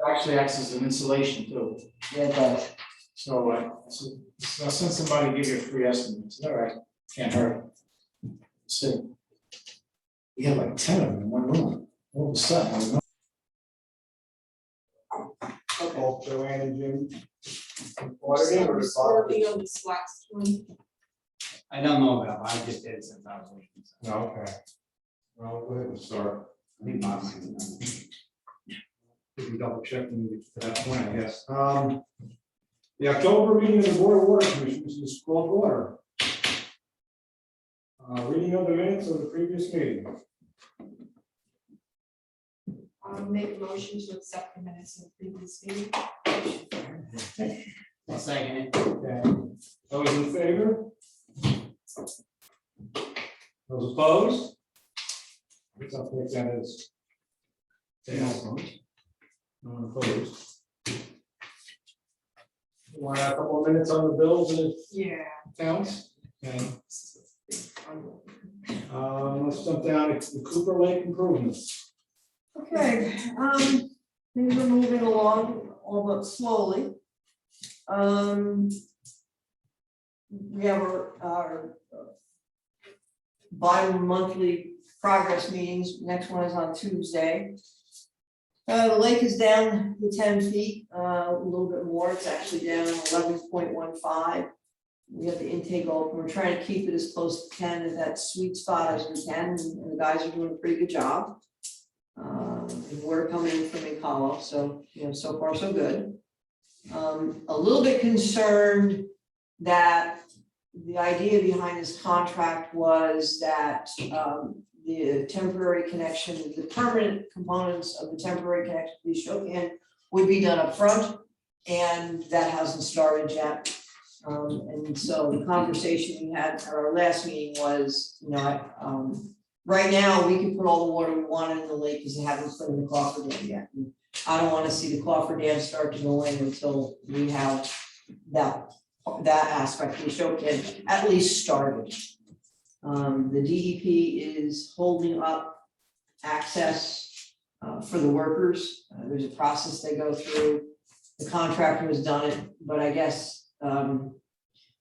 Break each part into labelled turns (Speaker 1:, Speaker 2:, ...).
Speaker 1: actually acts as an insulation too.
Speaker 2: Yeah, it does.
Speaker 1: So, I'll send somebody to give you a free estimate. It's all right, can't hurt. So, we have like 10 of them in one room. All of a sudden, I don't know.
Speaker 3: Both Joanne and Jim. Auditing or just
Speaker 4: Working on this last one.
Speaker 5: I don't know about, I just did it since I was leaving. So
Speaker 3: No, okay. Well, go ahead and start.
Speaker 5: I think Bob might have done it.
Speaker 3: We can double check when we get to that point, I guess. The October meeting of the Board of Water Commissioners is called to order. Reading of the minutes of the previous meeting.
Speaker 4: I'll make a motion to accept the minutes of the previous meeting.
Speaker 5: I'll second it.
Speaker 3: Okay. Those in favor? Those opposed? I guess I'll take that as. No one opposed. Want a couple of minutes on the bills and
Speaker 4: Yeah.
Speaker 3: accounts? Okay. Let's jump down to the Cooper Lake improvements.
Speaker 2: Okay, things are moving along, although slowly. We have our bi-monthly progress meetings. Next one is on Tuesday. The lake is down to 10 feet, a little bit more. It's actually down 11.15. We have the intake open. We're trying to keep it as close to 10 as that sweet spot as we can, and the guys are doing a pretty good job. There's water coming in from Incala, so so far so good. A little bit concerned that the idea behind this contract was that the temporary connection, the permanent components of the temporary connection to the Shokan would be done up front, and that hasn't started yet. And so the conversation we had at our last meeting was, right now we can put all the water we want in the lake because they haven't put in the coffer dam yet. And I don't want to see the coffer dam start to go in until we have that aspect of the Shokan at least started. The DEP is holding up access for the workers. There's a process they go through. The contractor has done it, but I guess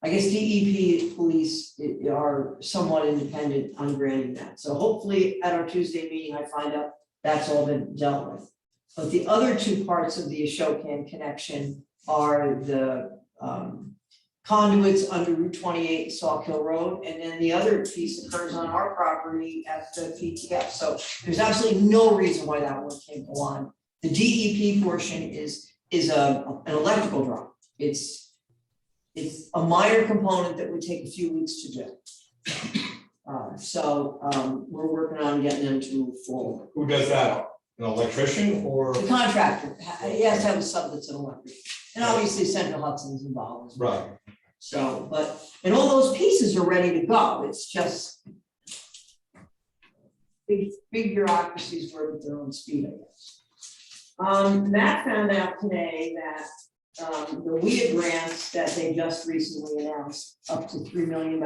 Speaker 2: DEP police are somewhat independent on granting that. So hopefully at our Tuesday meeting, I find out that's all been dealt with. But the other two parts of the Ashokan connection are the conduits under Route 28 Sauk Hill Road, and then the other piece occurs on our property at the PTF. So there's absolutely no reason why that one can't go on. The DEP portion is an electrical drop. It's a minor component that would take a few weeks to do. We're working on getting them to move forward.
Speaker 3: Who does that? An electrician or?
Speaker 2: The contractor, he has to have a sub that's an electrician, and obviously Central Hudson's involved as well.
Speaker 3: Right.
Speaker 2: So, and all those pieces are ready to go. It's just big bureaucracies work at their own speed, I guess. Matt found out today that the WIA grants that they just recently announced, up to $3 million.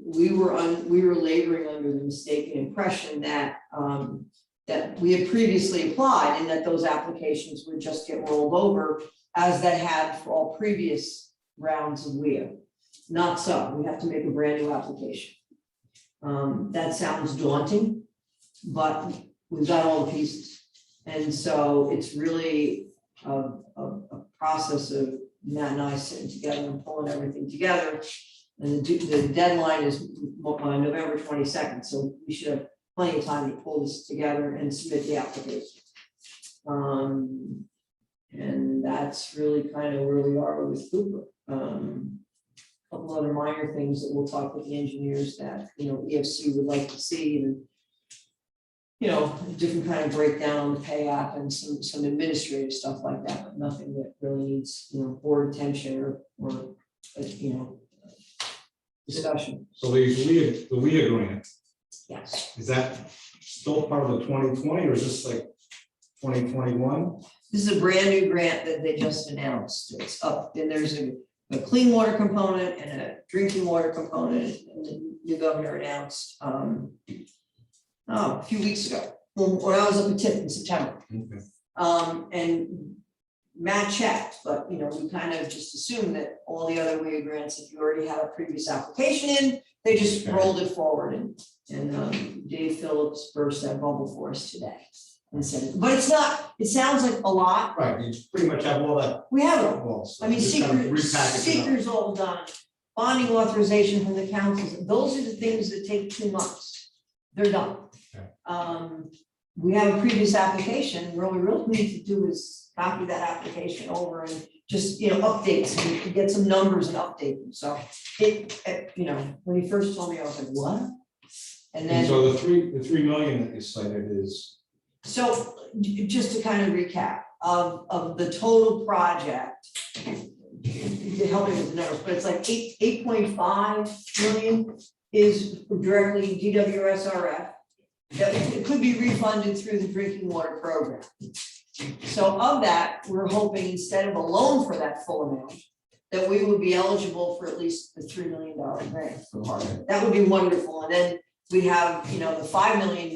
Speaker 2: We were laboring under the mistaken impression that that we had previously applied, and that those applications would just get rolled over as they had for all previous rounds of WIA. Not so. We have to make a brand new application. That sounds daunting, but we've got all the pieces, and so it's really a process of Matt and I sitting together and pulling everything together. And the deadline is November 22nd, so we should have plenty of time to pull this together and submit the application. And that's really kind of where we are with Cooper. A couple other minor things that we'll talk with the engineers that EFC would like to see, and different kind of breakdown on the pay app and some administrative stuff like that, but nothing that really needs board attention or discussion.
Speaker 3: So the WIA grant,
Speaker 2: Yes.
Speaker 3: is that still part of the 2020 or is this like 2021?
Speaker 2: This is a brand new grant that they just announced. It's up, and there's a clean water component and a drinking water component, and the new governor announced a few weeks ago, when I was up at TIP in September.
Speaker 3: Okay.
Speaker 2: And Matt checked, but we kind of just assumed that all the other WIA grants, if you already had a previous application in, they just rolled it forward and Dave Phillips burst that bubble for us today. And said, but it's not, it sounds like a lot,
Speaker 3: Right, you pretty much have all that.
Speaker 2: we have it.
Speaker 3: Well, so
Speaker 2: I mean,
Speaker 3: just kind of repackage it up.
Speaker 2: seeker's all done, bonding authorization from the councils, those are the things that take 2 months. They're done.
Speaker 3: Okay.
Speaker 2: We have a previous application, where we really need to do is copy that application over and just, updates and get some numbers and update them, so when he first told me, I was like, what? And
Speaker 3: And
Speaker 2: then,
Speaker 3: so the 3 million that you cited is,
Speaker 2: so just to kind of recap, of the total project, you're helping with the numbers, but it's like 8.5 million is directly DWSRF. That it could be refunded through the drinking water program. So of that, we're hoping instead of a loan for that full amount, that we would be eligible for at least the $3 million grant for part of it. That would be wonderful, and then we have, the $5 million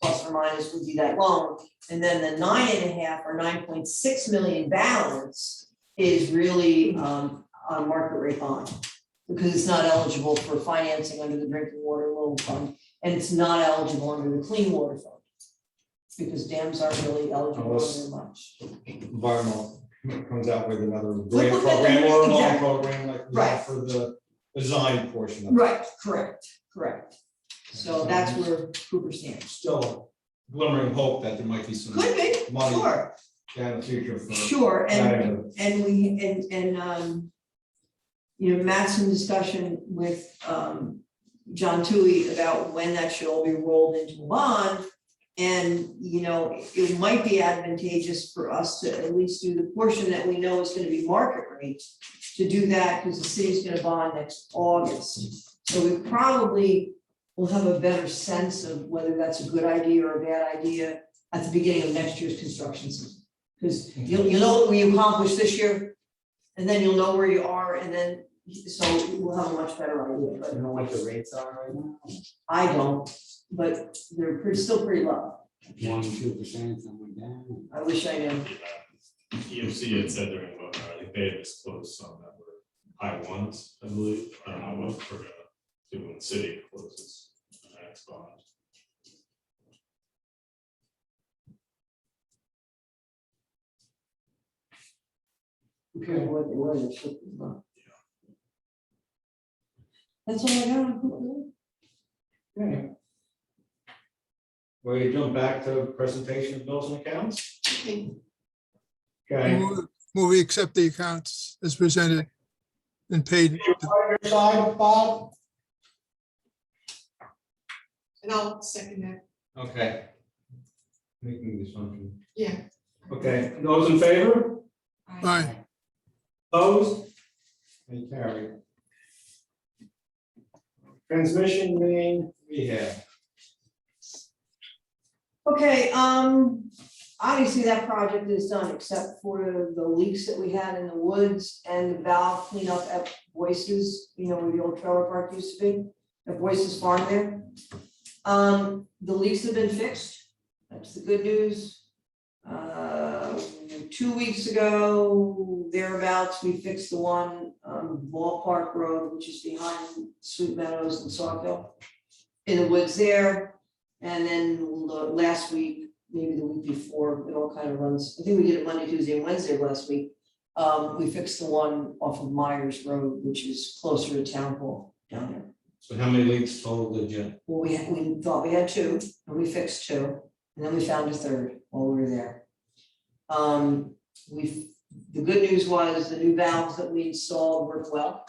Speaker 2: plus or minus would be that loan. And then the 9.5 or 9.6 million balance is really on market rate bond. Because it's not eligible for financing under the drinking water loan fund, and it's not eligible under the clean water fund. Because dams aren't really eligible
Speaker 3: Unless-
Speaker 2: very much.
Speaker 3: environmental comes out with another
Speaker 2: We'll
Speaker 3: grant
Speaker 2: look at
Speaker 3: program
Speaker 2: the-
Speaker 3: or a loan
Speaker 2: exactly.
Speaker 3: program like we
Speaker 2: Right.
Speaker 3: have for the design portion of it.
Speaker 2: Right, correct. So that's where Cooper stands.
Speaker 3: Still glimmering hope that there might be some
Speaker 2: Could be,
Speaker 3: money
Speaker 2: sure,
Speaker 3: down in the future for.
Speaker 2: sure,
Speaker 3: that
Speaker 2: and Matt's in discussion with John Toohey about when that should all be rolled into a bond. And, it might be advantageous for us to at least do the portion that we know is gonna be market rate, to do that, because the city's gonna bond next August. So we probably will have a better sense of whether that's a good idea or a bad idea at the beginning of next year's construction season. Because you'll know what we accomplished this year, and then you'll know where you are, and then, so we'll have a much better idea, but
Speaker 5: I don't know what the rates are right now,
Speaker 2: I don't, but they're still pretty low.
Speaker 5: 1-2%, something like that.
Speaker 2: I wish I knew.
Speaker 6: EMC had said during the webinar, I think they had disclosed some that were high ones, I believe. I don't know what we're gonna do when the city closes the next bond.
Speaker 2: Compared to what they were, they should be low. That's all I got.
Speaker 3: Okay. Well, you jump back to presentation of bills and accounts? Okay.
Speaker 7: Move we accept the accounts as presented and paid.
Speaker 3: Your partner side, Bob?
Speaker 4: And I'll second that.
Speaker 3: Okay. Making this function.
Speaker 4: Yeah.
Speaker 3: Okay, those in favor?
Speaker 7: Aye.
Speaker 3: Opposed? Any carried. Transmission main rehab.
Speaker 2: Okay, obviously that project is done except for the leaks that we had in the woods and the valve cleanup at Voices, where the old trailer park used to be, at Voices Farm there. The leaks have been fixed, that's the good news. 2 weeks ago, thereabouts, we fixed the one on Ballpark Road, which is behind Sweet Meadows and Sawkill, in the woods there. And then last week, maybe the week before, it all kind of runs, I think we did it Monday, Tuesday, and Wednesday of last week. We fixed the one off of Myers Road, which is closer to Town Hall down there.
Speaker 3: So how many leaks total did you?
Speaker 2: Well, we thought we had 2, and we fixed 2, and then we found a 3rd while we were there. The good news was the new valves that we installed worked well.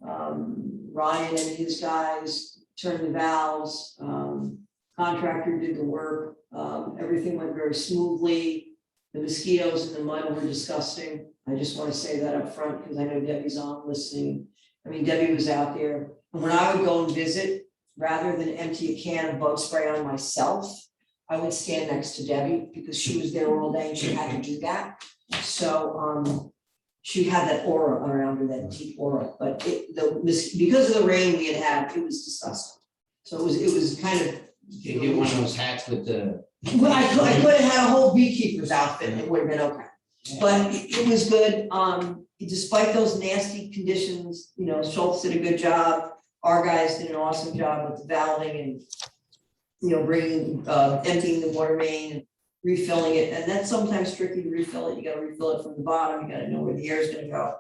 Speaker 2: Ryan and his guys turned the valves, contractor did the work, everything went very smoothly. The mosquitoes in the mud were disgusting. I just want to say that up front because I know Debbie's on listening. I mean, Debbie was out there, and when I would go and visit, rather than empty a can of bug spray on myself, I would stand next to Debbie because she was there all day and she had to do that. So she had that aura around her, that deep aura, but because of the rain we had, it was disgusting. So it was kind of
Speaker 5: You get one of those hats with the.
Speaker 2: Well, I could have had a whole beekeeper's outfit, and it would have been okay. But it was good, despite those nasty conditions, you know, Schultz did a good job, our guys did an awesome job with the valving and, you know, bringing, emptying the water main and refilling it, and that's sometimes tricky to refill it, you gotta refill it from the bottom, you gotta know where the air is gonna go.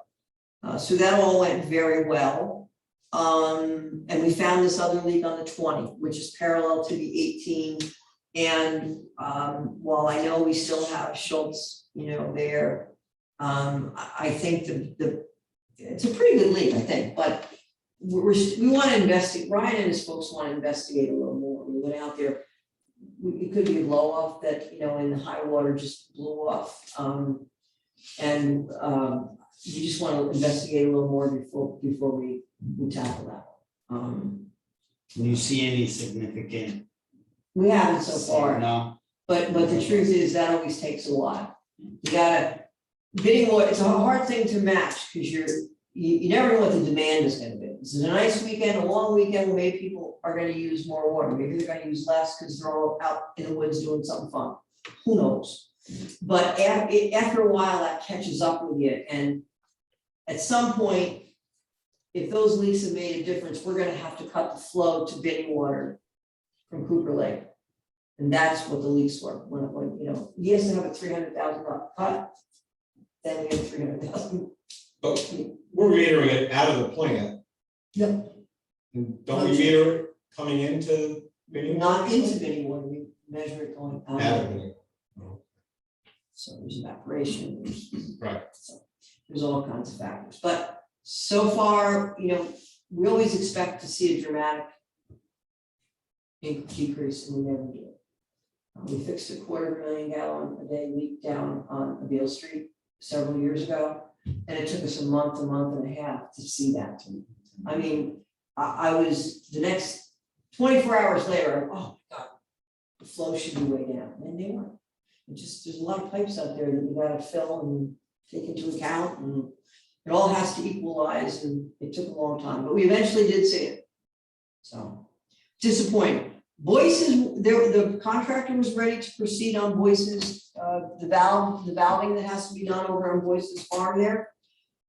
Speaker 2: So that all went very well. And we found this other leak on the 20, which is parallel to the 18. And while I know we still have Schultz, you know, there, I think it's a pretty good leak, I think, but we want to investigate, Ryan and his folks want to investigate a little more. We went out there, it could be a blow off that, you know, in the high water just blew off. And you just want to investigate a little more before we tackle that.
Speaker 5: Do you see any significant?
Speaker 2: We haven't so far.
Speaker 5: No.
Speaker 2: But the truth is that always takes a while. You gotta, bidding war, it's a hard thing to match, because you never know what the demand is gonna be. This is a nice weekend, a long weekend, maybe people are gonna use more water, maybe they're gonna use less because they're all out in the woods doing something fun. Who knows? But after a while, that catches up with you, and at some point, if those leaks have made a difference, we're gonna have to cut the flow to bidding water from Cooper Lake. And that's what the leaks were, when you know, he has to have a $300,000 cut, then we have 300,000.
Speaker 3: But we're metering it out of the plant.
Speaker 2: Yep.
Speaker 3: And don't we meter it coming into? bidding
Speaker 2: Not
Speaker 3: water?
Speaker 2: into bidding water, we measure it going out.
Speaker 3: Out of it.
Speaker 2: So there's evaporation,
Speaker 3: Right.
Speaker 2: there's all kinds of factors, but so far, you know, we always expect to see a dramatic decrease, and we never do. We fixed a 250,000 gallon a day leak down on Beale Street several years ago, and it took us a month and a half to see that. I mean, I was, the next 24 hours later, oh my God, the flow should be way down, and they weren't. It just, there's a lot of pipes out there that you gotta fill and take into account, and it all has to equalize, and it took a long time, but we eventually did see it. So, disappointing. Boyce's, the contractor was ready to proceed on Boyce's, the valving that has to be done over on Boyce's farm there.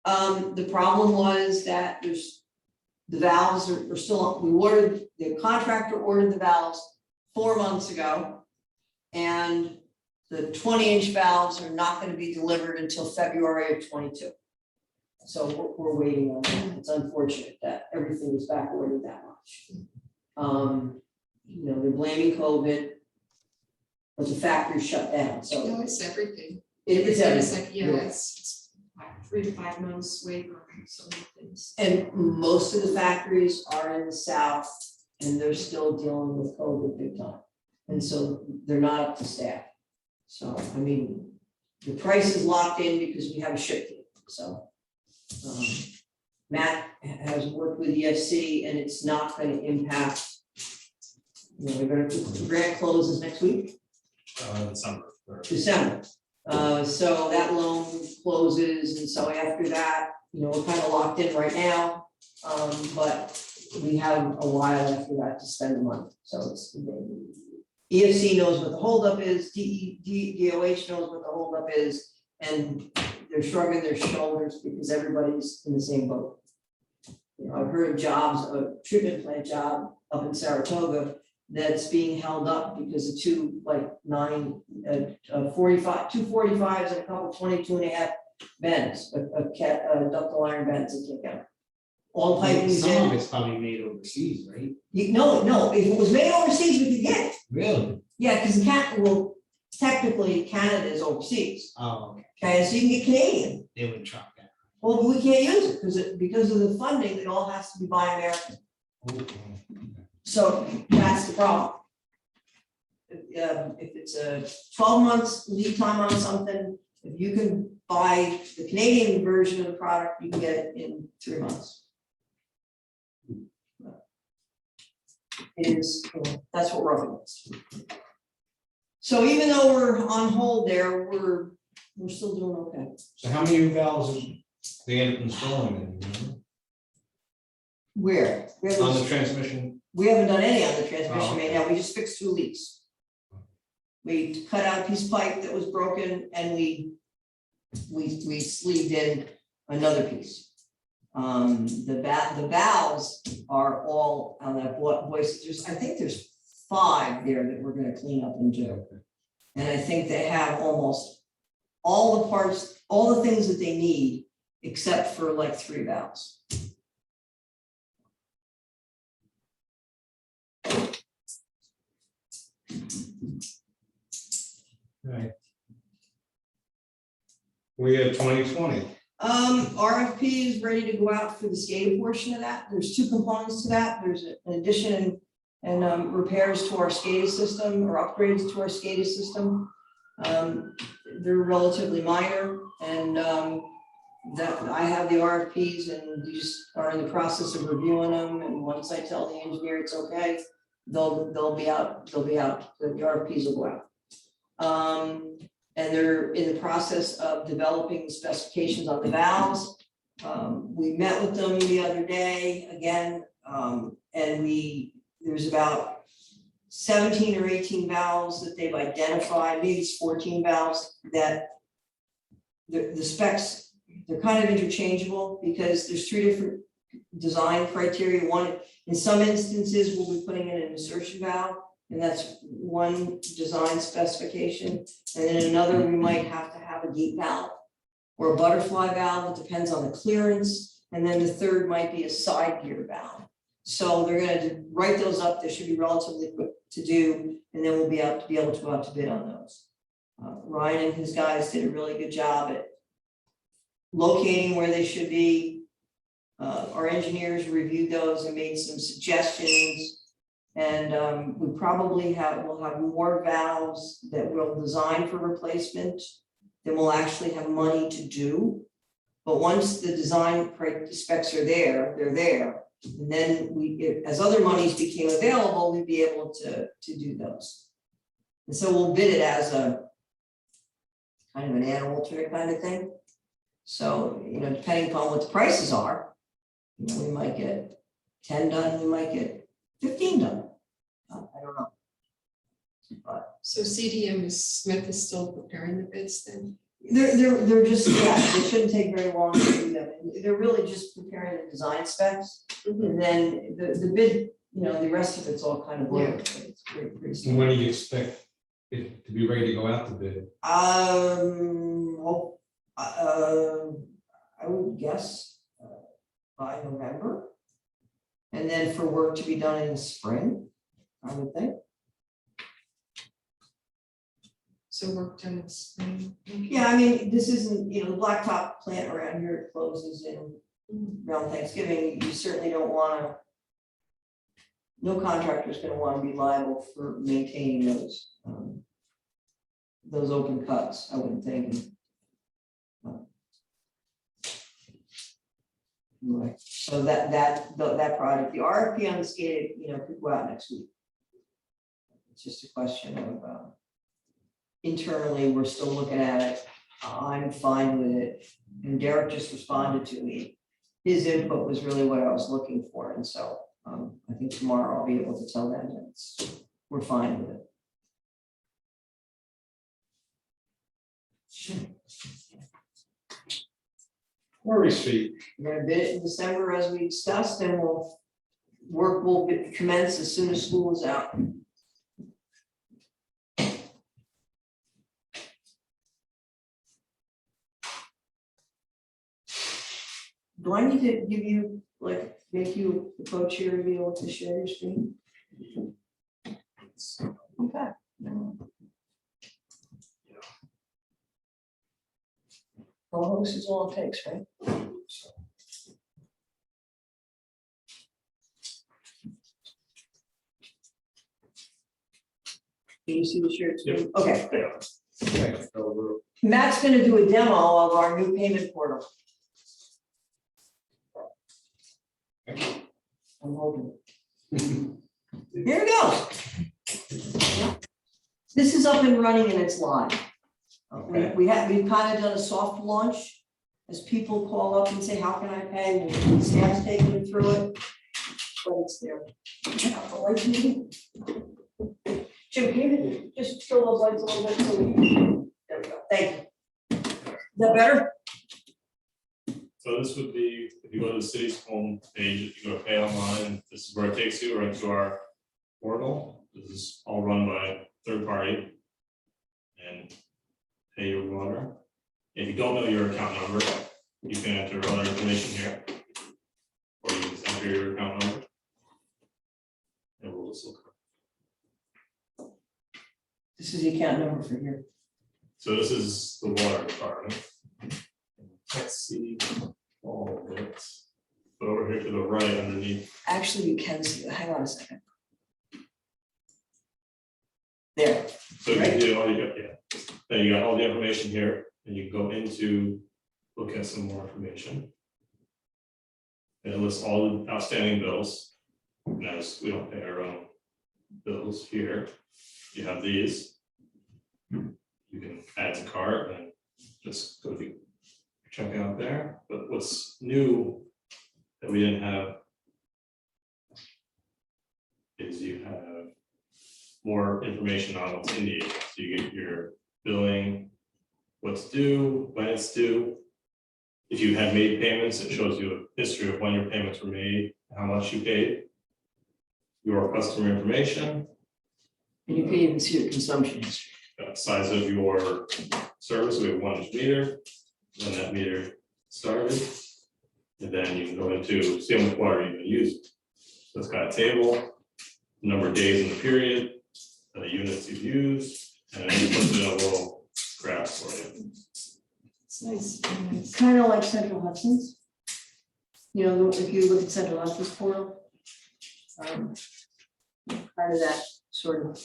Speaker 2: The problem was that the valves are still, the contractor ordered the valves 4 months ago. And the 20-inch valves are not going to be delivered until February of 22. So we're waiting on that. It's unfortunate that everything is back ordered that much. You know, they're blaming COVID, but the factory's shut down, so
Speaker 4: No, it's everything.
Speaker 2: it's everything.
Speaker 4: Like, yeah, it's like 3 to 5 months waiver on so many things.
Speaker 2: And most of the factories are in the south, and they're still dealing with COVID big time. And so they're not up to staff. So, I mean, the price is locked in because we have a ship to it, so. Matt has worked with EFC, and it's not gonna impact. You know, the grant closes next week,
Speaker 6: December.
Speaker 2: December. So that loan closes, and so after that, you know, we're kind of locked in right now. But we have a while after that to spend the money, so it's. EFC knows what the holdup is, DOH knows what the holdup is, and they're shrugging their shoulders because everybody's in the same boat. You know, I've heard of jobs, a treatment plant job up in Saratoga that's being held up because of two 245s and a couple 22.5 bends, ductile iron bends that can't get. All piping is
Speaker 5: Some of
Speaker 2: in.
Speaker 5: it's probably made overseas, right?
Speaker 2: No, if it was made overseas, we could get it.
Speaker 5: Really?
Speaker 2: Yeah, because technically Canada is overseas,
Speaker 5: Oh, okay.
Speaker 2: okay, so you can get Canadian.
Speaker 5: They would truck that.
Speaker 2: Well, but we can't use it because of the funding, it all has to be Buy American.
Speaker 5: Okay.
Speaker 2: So that's the problem. If it's a 12 months lead time on something, if you can buy the Canadian version of the product, you can get it in 3 months. It is, you know, that's what we're up against. So even though we're on hold there, we're still doing okay.
Speaker 3: So how many valves is they end up installing then, you know?
Speaker 2: Where?
Speaker 3: On the transmission
Speaker 2: We haven't done any on the transmission
Speaker 3: Oh,
Speaker 2: main now, we just fixed 2 leaks. We cut out a piece of pipe that was broken and we sleeved in another piece. The valves are all on that voice, I think there's 5 there that we're gonna clean up and do. And I think they have almost all the parts, all the things that they need, except for like 3 valves.
Speaker 3: Right. We had 2020.
Speaker 2: RFP is ready to go out for the SCADA portion of that. There's 2 components to that. There's an addition and repairs to our SCADA system or upgrades to our SCADA system. They're relatively minor and that I have the RFPs and we just are in the process of reviewing them. And once I tell the engineer it's okay, they'll be out, the RFPs will go out. And they're in the process of developing specifications on the valves. We met with them the other day again, and there's about 17 or 18 valves that they've identified, maybe it's 14 valves that the specs, they're kind of interchangeable because there's 3 different design criteria. One, in some instances, we'll be putting in an insertion valve, and that's one design specification. And then another, we might have to have a gate valve or a butterfly valve. It depends on the clearance. And then the third might be a side gear valve. So they're going to write those up. They should be relatively quick to do, and then we'll be able to go out to bid on those. Ryan and his guys did a really good job at locating where they should be. Our engineers reviewed those and made some suggestions. And we probably will have more valves that we'll design for replacement than we'll actually have money to do. But once the design specs are there, they're there. And then as other monies became available, we'd be able to do those. And so we'll bid it as a kind of an alternate kind of thing. So, depending upon what the prices are, we might get 10 done, we might get 15 done. I don't know. But
Speaker 4: So CDM Smith is still preparing the bids then?
Speaker 2: they're just, they shouldn't take very long to do them. They're really just preparing the design specs. And then the bid, the rest of it's all kind of work. It's pretty
Speaker 3: And
Speaker 2: simple.
Speaker 3: when do you expect it to be ready to go out to bid?
Speaker 2: I would guess by November. And then for work to be done in the spring, I would think.
Speaker 4: So work done in spring?
Speaker 2: Yeah, I mean, this isn't, the blacktop plant around here closes in around Thanksgiving. You certainly don't want to, no contractor's going to want to be liable for maintaining those open cuts, I wouldn't think. Anyway, so that project, the RFP on the SCADA, could go out next week. It's just a question of internally, we're still looking at it. I'm fine with it. And Derek just responded to me. His input was really what I was looking for. And so I think tomorrow I'll be able to tell them that we're fine with it.
Speaker 3: Quarry Street.
Speaker 2: We're gonna bid it in December as we discussed, and work will commence as soon as school is out. Do I need to give you, make you the co-chair to be able to share your screen? Okay. Co-host is all it takes, right? Can you see the shared screen? Okay.
Speaker 3: Okay, so we're-
Speaker 2: Matt's gonna do a demo of our new payment portal. I'm hoping. Here we go. This is up and running and it's live.
Speaker 3: Okay.
Speaker 2: We've kind of done a soft launch. As people call up and say, how can I pay? And staff's taking them through it. but it's there. Now, the lights moving. Jim, can you just show those lights a little bit so we can, there we go, thank you. Is that better?
Speaker 6: So this would be, if you go to the city's home page, if you go to pay online, this is where it takes you, right to our portal. This is all run by a third party. And pay your water. If you don't know your account number, you can enter other information here. Or you can just enter your account number. And we'll just look.
Speaker 2: This is the account number for here.
Speaker 6: So this is the water department. Let's see all of it. But over here to the right underneath,
Speaker 2: Actually, you can see, hang on a second. There,
Speaker 6: so you do all you got, yeah. Then you got all the information here, and you go into look at some more information. And it lists all the outstanding bills. And as we don't pay our own bills here, you have these. You can add to cart and just go to check out there. But what's new that we didn't have is you have more information on what's in the agent. So you get your billing, what's due, when it's due. If you have made payments, it shows you a history of when your payments were made, how much you paid. Your customer information,
Speaker 2: and you can even see your consumption history.
Speaker 6: size of your service, we have 1 inch meter, when that meter started. And then you can go into see how much water you've been using. So it's got a table, number of days in the period, the units you've used, and then you put it in a little graph for you.
Speaker 4: It's nice.
Speaker 2: It's kind of like Central Hudson's. You know, if you look at Central Hudson's portal. Part of that sort of.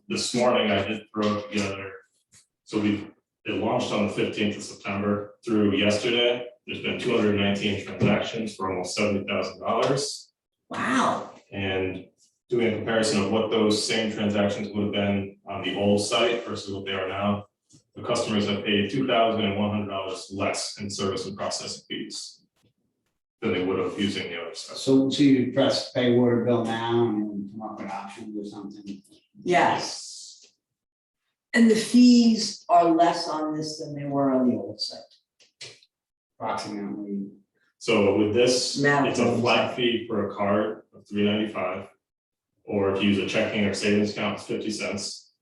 Speaker 6: This morning I did throw it together. So it launched on the 15th of September through yesterday. There's been 219 transactions for almost $70,000.
Speaker 2: Wow.
Speaker 6: And doing a comparison of what those same transactions would have been on the old site versus what they are now, the customers have paid $2,100 less in service and processing fees than they would have using the other stuff.
Speaker 5: So you press pay water bill now and come up with options or something?
Speaker 2: Yes. And the fees are less on this than they were on the old site.
Speaker 5: Approximately.
Speaker 6: So with this,
Speaker 2: Now
Speaker 6: it's a
Speaker 2: it's-
Speaker 6: flat fee for a card of $3.95. Or if you use a checking or savings account, it's 50 cents.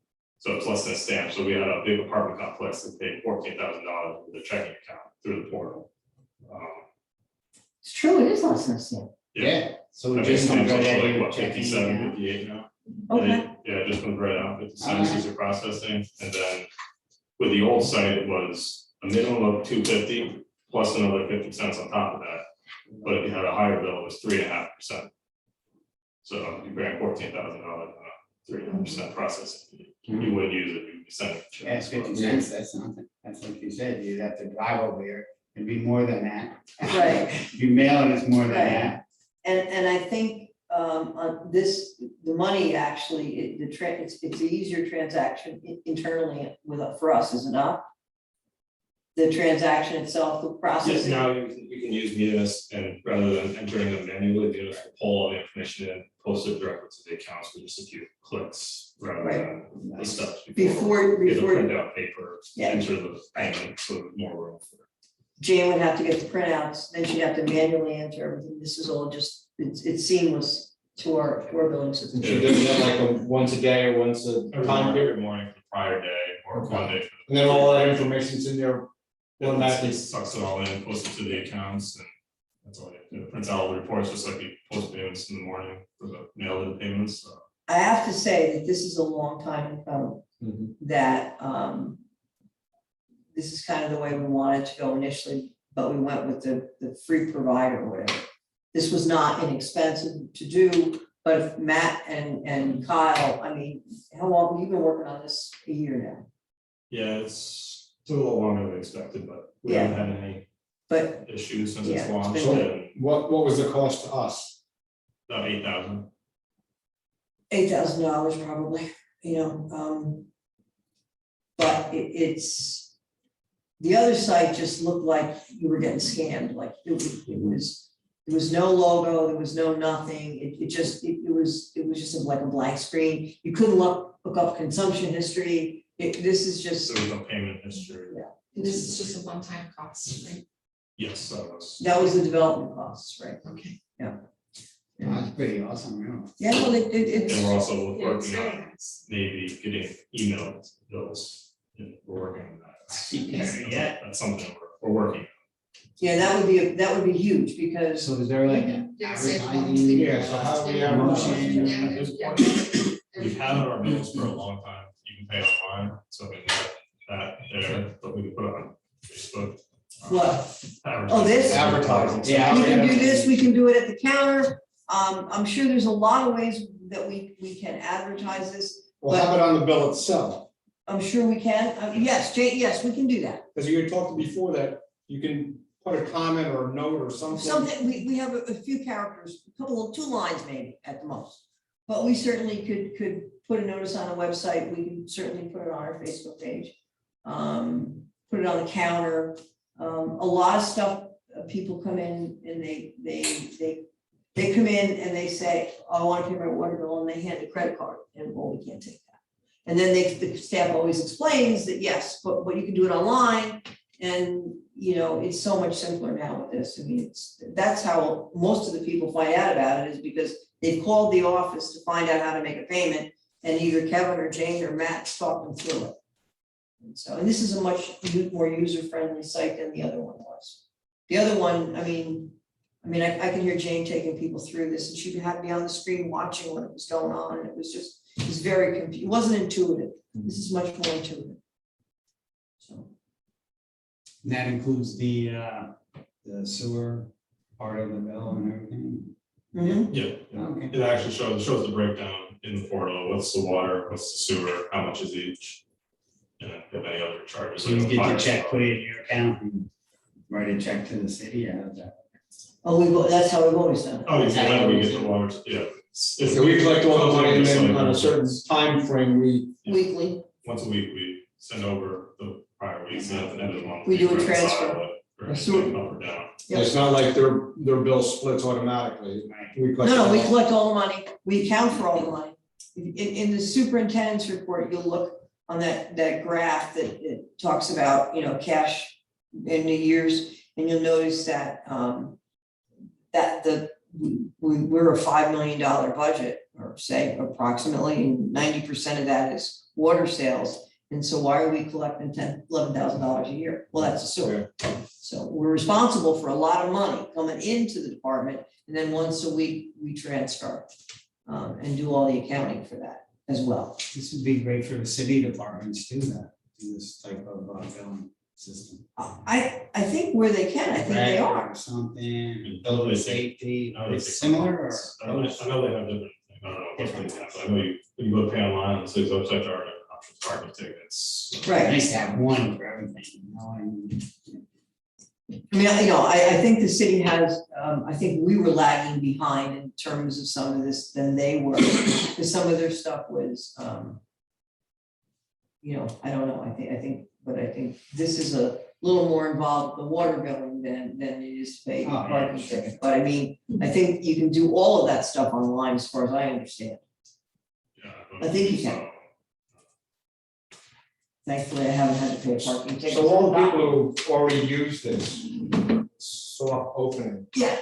Speaker 6: So it's less than a stamp. So we had a big apartment complex that paid $14,000 with a checking account through the portal.
Speaker 2: It's true, it is less than a stamp.
Speaker 5: Yeah. So
Speaker 6: I
Speaker 5: we
Speaker 6: mean,
Speaker 5: just
Speaker 6: stamps
Speaker 5: gonna go
Speaker 6: are
Speaker 5: ahead
Speaker 6: like,
Speaker 5: and
Speaker 6: what,
Speaker 5: check
Speaker 6: 57, 58 now?
Speaker 2: Okay.
Speaker 6: Yeah, it just went right out, 50 cents as you're processing, and then with the old site, it was a minimum of $2.50 plus another 50 cents on top of that. But if you had a higher bill, it was 3.5%. So if you bring $14,000 on a 3.5% processing fee, you wouldn't use it, you'd be sending it.
Speaker 5: Yeah, it's 50 cents, that's nothing, that's like you said, you'd have to drive over here, it'd be more than that.
Speaker 2: Right.
Speaker 5: You mail it, it's more than
Speaker 2: Right.
Speaker 5: that.
Speaker 2: And I think on this, the money actually, it's an easier transaction internally for us, is it not? The transaction itself, the
Speaker 6: Yes,
Speaker 2: processing.
Speaker 6: now you can use Munis, and rather than entering them manually, Munis will pull all the information in, post it directly to the accounts with just a few clicks rather
Speaker 2: Right.
Speaker 6: than the steps
Speaker 2: Before,
Speaker 6: You have to
Speaker 2: before
Speaker 6: print out paper,
Speaker 2: Yeah.
Speaker 6: enter the payment, so there's more room for it.
Speaker 2: Jane would have to get the printouts, then she'd have to manually enter everything. This is all just, it's seamless to our billing system.
Speaker 8: She does that like a once a day or once a time period,
Speaker 6: Every morning for the prior day or
Speaker 8: Okay.
Speaker 6: one day.
Speaker 8: and then all that information's in there
Speaker 6: It
Speaker 8: automatically.
Speaker 6: sucks it all in, posts it to the accounts, and that's all you have to do. It prints out all the reports, just like you post payments in the morning for the mail in payments, so.
Speaker 2: I have to say that this is a long time coming,
Speaker 8: Mhm.
Speaker 2: that this is kind of the way we wanted to go initially, but we went with the free provider or whatever. This was not inexpensive to do, but if Matt and Kyle, I mean, how long, you've been working on this a year now,
Speaker 6: Yeah, it's a little longer than expected, but we haven't had any
Speaker 2: but
Speaker 6: issues since
Speaker 2: Yeah,
Speaker 6: it's
Speaker 2: it's
Speaker 6: launched,
Speaker 8: been-
Speaker 6: and
Speaker 8: What was the cost to us?
Speaker 6: about 8,000.
Speaker 2: $8,000 probably, you know, but it's, the other site just looked like you were getting scammed, like it was There was no logo, there was no nothing, it was just like a blank screen. You couldn't look up consumption history. This is just,
Speaker 6: So there's no payment history.
Speaker 4: And this is just a one-time cost, right?
Speaker 6: Yes,
Speaker 2: that was the development costs, right?
Speaker 4: Okay.
Speaker 5: That's pretty awesome, really.
Speaker 2: Yeah, well, it's,
Speaker 6: and we're also
Speaker 4: Yeah, it's
Speaker 6: working
Speaker 4: very
Speaker 6: on
Speaker 4: nice.
Speaker 6: maybe getting email bills. And we're working on that.
Speaker 5: Yeah.
Speaker 6: That's something we're working on.
Speaker 2: yeah, that would be huge, because,
Speaker 5: So is there like an
Speaker 4: Yeah, save one
Speaker 5: advertising?
Speaker 4: thing.
Speaker 8: Yeah, so how do we
Speaker 4: Yeah,
Speaker 8: advertise?
Speaker 4: yeah,
Speaker 6: At this
Speaker 4: yeah.
Speaker 6: point, we've had on our bills for a long time, you can pay online, so we got that there, but we can put it on Facebook.
Speaker 2: what?
Speaker 6: Advertising.
Speaker 2: this?
Speaker 8: Advertising.
Speaker 5: Yeah.
Speaker 2: We can do this, we can do it at the counter. I'm sure there's a lot of ways that we can advertise this.
Speaker 8: Well, have it on the bill itself,
Speaker 2: I'm sure we can. Yes, Jay, yes, we can do that.
Speaker 8: because you had talked before that you can put a comment or a note or something.
Speaker 2: Something, we have a few characters, a couple of 2 lines maybe at the most. But we certainly could put a notice on the website. We can certainly put it on our Facebook page. Put it on the counter. A lot of stuff, people come in and they come in and they say, oh, I want to pay my water bill, and they hand a credit card, and well, we can't take that. And then the staff always explains that, yes, but you can do it online, and, you know, it's so much simpler now with this. I mean, that's how most of the people find out about it, is because they've called the office to find out how to make a payment, and either Kevin or Jane or Matt talk them through it. And so, and this is a much more user-friendly site than the other one was. The other one, I mean, I can hear Jane taking people through this, and she'd have me on the screen watching what was going on, and it was very confusing. It wasn't intuitive. This is much more intuitive. So,
Speaker 5: And that includes the sewer part of the bill and everything?
Speaker 2: mhm.
Speaker 6: Yeah,
Speaker 5: Okay.
Speaker 6: it actually shows the breakdown in the portal, what's the water, what's the sewer, how much is each. And if you have any other charges.
Speaker 5: So you
Speaker 6: like
Speaker 5: get
Speaker 6: fire
Speaker 5: the check,
Speaker 6: stuff.
Speaker 5: put it in your account and write a check to the city, how's that?
Speaker 2: Oh, that's how we've always done it.
Speaker 6: Oh, if we get the water, yeah.
Speaker 8: So we collect all the money and then on a certain time frame, we,
Speaker 2: Weekly.
Speaker 6: Once a week, we send over the prior weeks, and at the end of the month.
Speaker 2: We do a
Speaker 6: reconcile
Speaker 2: transfer.
Speaker 6: it for
Speaker 2: A sewer-
Speaker 6: anything up or down.
Speaker 2: Yep.
Speaker 8: it's not like their bill splits automatically. We collect
Speaker 2: No,
Speaker 8: it
Speaker 2: we
Speaker 8: all.
Speaker 2: collect all the money, we account for all the money. In the superintendent's report, you'll look on that graph that it talks about, you know, cash in the years, and you'll notice that, we're a $5 million budget, or say approximately, and 90% of that is water sales. And so why are we collecting $11,000 a year? Well, that's a sewer. So we're responsible for a lot of money coming into the department, and then once a week, we transfer and do all the accounting for that as well.
Speaker 5: This would be great for the city departments too, that, this type of billing system.
Speaker 2: I think where they can, I think they
Speaker 5: Right,
Speaker 2: are.
Speaker 5: or something,
Speaker 6: Probably
Speaker 5: building
Speaker 6: think-
Speaker 5: safety,
Speaker 6: I would
Speaker 5: it's
Speaker 6: think-
Speaker 5: similar or?
Speaker 6: I know they have different, I don't know what they have, but I know when you go pay online, on the city's website, there are different options, parking tickets.
Speaker 2: Right.
Speaker 5: Nice to have one for everything, you know, and
Speaker 2: I mean, you know, I think the city has, I think we were lagging behind in terms of some of this than they were, because some of their stuff was, you know, I don't know, I think this is a little more involved with the water billing than it is to pay
Speaker 5: Oh, yeah,
Speaker 2: parking
Speaker 5: sure.
Speaker 2: tickets. But I mean, I think you can do all of that stuff online as far as I understand.
Speaker 6: Yeah,
Speaker 2: I think you can. Thankfully, I haven't had to pay a parking ticket.
Speaker 8: So all the people who already use this soft opening,
Speaker 2: Yeah,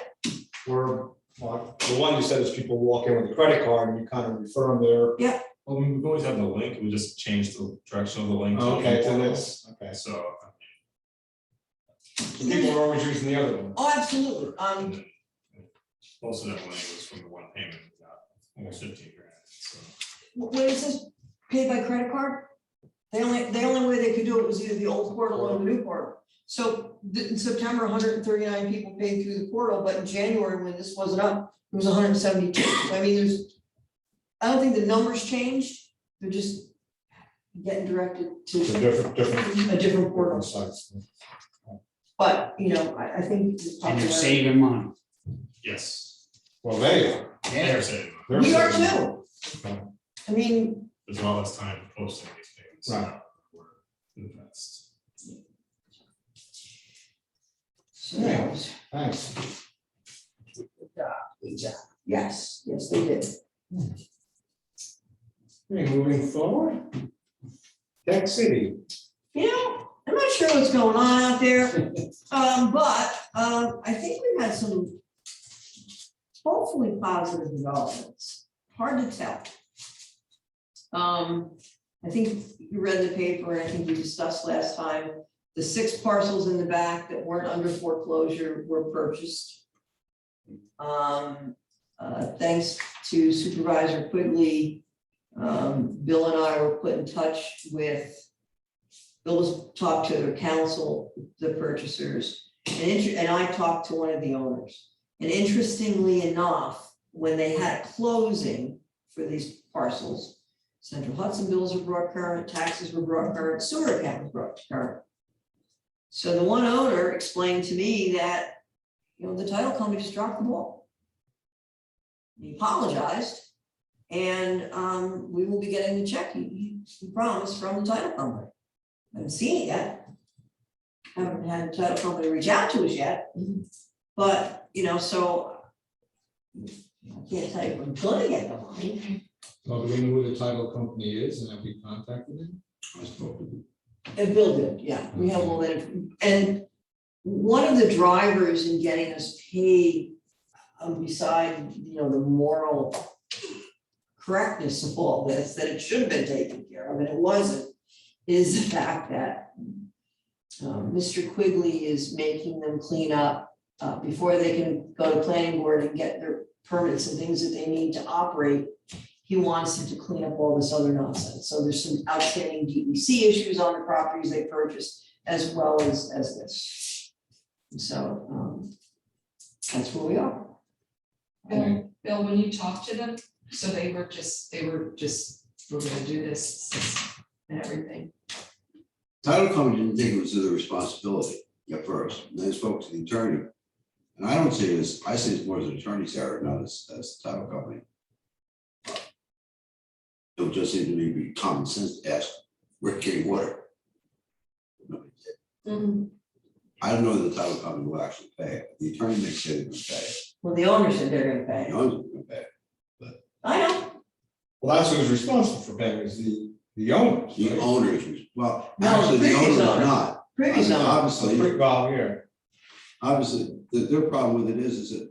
Speaker 8: were, well, the one you said is people walk in with a credit card and you kind of refer them there.
Speaker 6: Well, we've always had the link, we just changed the direction of the link.
Speaker 8: Okay, to this, okay.
Speaker 6: So.
Speaker 8: So people are always using the other one.
Speaker 2: oh, absolutely.
Speaker 6: And then most of that money was from the one payment, we got almost 15 grand, so.
Speaker 2: What is this, paid by credit card? The only way they could do it was either the old portal or the new portal. So in September, 139 people paid through the portal, but in January, when this wasn't up, it was 172. So I mean, I don't think the numbers changed, they're just getting directed
Speaker 8: It's a
Speaker 2: to
Speaker 8: different
Speaker 2: a different portal.
Speaker 8: sites.
Speaker 2: But, you know, I think. the
Speaker 5: and you're
Speaker 2: popularity-
Speaker 5: saving money.
Speaker 6: Yes.
Speaker 8: Well, they are.
Speaker 6: They're saying,
Speaker 8: They're
Speaker 2: We are
Speaker 8: saving.
Speaker 2: too. I mean,
Speaker 6: there's a lot less time posting these payments.
Speaker 8: Right.
Speaker 6: We're in the past.
Speaker 2: so that was-
Speaker 8: Thanks.
Speaker 2: Exactly. Yes, they did.
Speaker 3: Okay, moving forward. Tech City.
Speaker 2: You know, I'm not sure what's going on out there, but I think we've had some hopefully positive developments. Hard to tell. I think you read the paper, and I think we discussed last time, the 6 parcels in the back that weren't under foreclosure were purchased. Thanks to Supervisor Quigley, Bill and I were put in touch with, Bill was talked to the council, the purchasers, and I talked to one of the owners. And interestingly enough, when they had a closing for these parcels, Central Hudson bills were brought current, taxes were brought current, sewer account was brought current. So the one owner explained to me that, the title company just dropped the ball. He apologized, and we will be getting the check he promised from the title company. I haven't seen it yet. Haven't had the title company reach out to us yet, but, so I can't tell you if we're gonna get the money.
Speaker 8: Well, do we know who the title company is and have we contacted them? I spoke to them.
Speaker 2: And Bill did, yeah, we have all that, and one of the drivers in getting us paid, beside, the moral correctness of all this, that it should have been taken care of, and it wasn't, is the fact that Mr. Quigley is making them clean up before they can go to planning board and get their permits and things that they need to operate. He wants them to clean up all this other nonsense. So there's some outstanding DEC issues on the properties they purchased, as well as this. So that's where we are.
Speaker 4: Bill, when you talked to them, so they were just, we're gonna do this and everything.
Speaker 9: Title company didn't think it was their responsibility at first, and then spoke to the attorney. And I don't see it as, I see it more as an attorney's error, not as the title company. It would just seem to me to be common sense to ask, we're getting water. Nobody did.
Speaker 2: Mm-hmm.
Speaker 9: I don't know that the title company will actually pay it. The attorney may say they're gonna pay it.
Speaker 2: Well, the owner said they're gonna pay.
Speaker 9: The owner's gonna pay it.
Speaker 2: I know.
Speaker 8: Well, that's who's responsible for paying is the owners.
Speaker 9: The
Speaker 8: right?
Speaker 9: owners, well,
Speaker 2: No,
Speaker 9: actually, the
Speaker 2: previous
Speaker 9: owners are
Speaker 2: owner.
Speaker 9: not. I
Speaker 2: Previous
Speaker 9: mean,
Speaker 2: owner.
Speaker 9: obviously,
Speaker 8: Well, here,
Speaker 9: Obviously, their problem with it is that,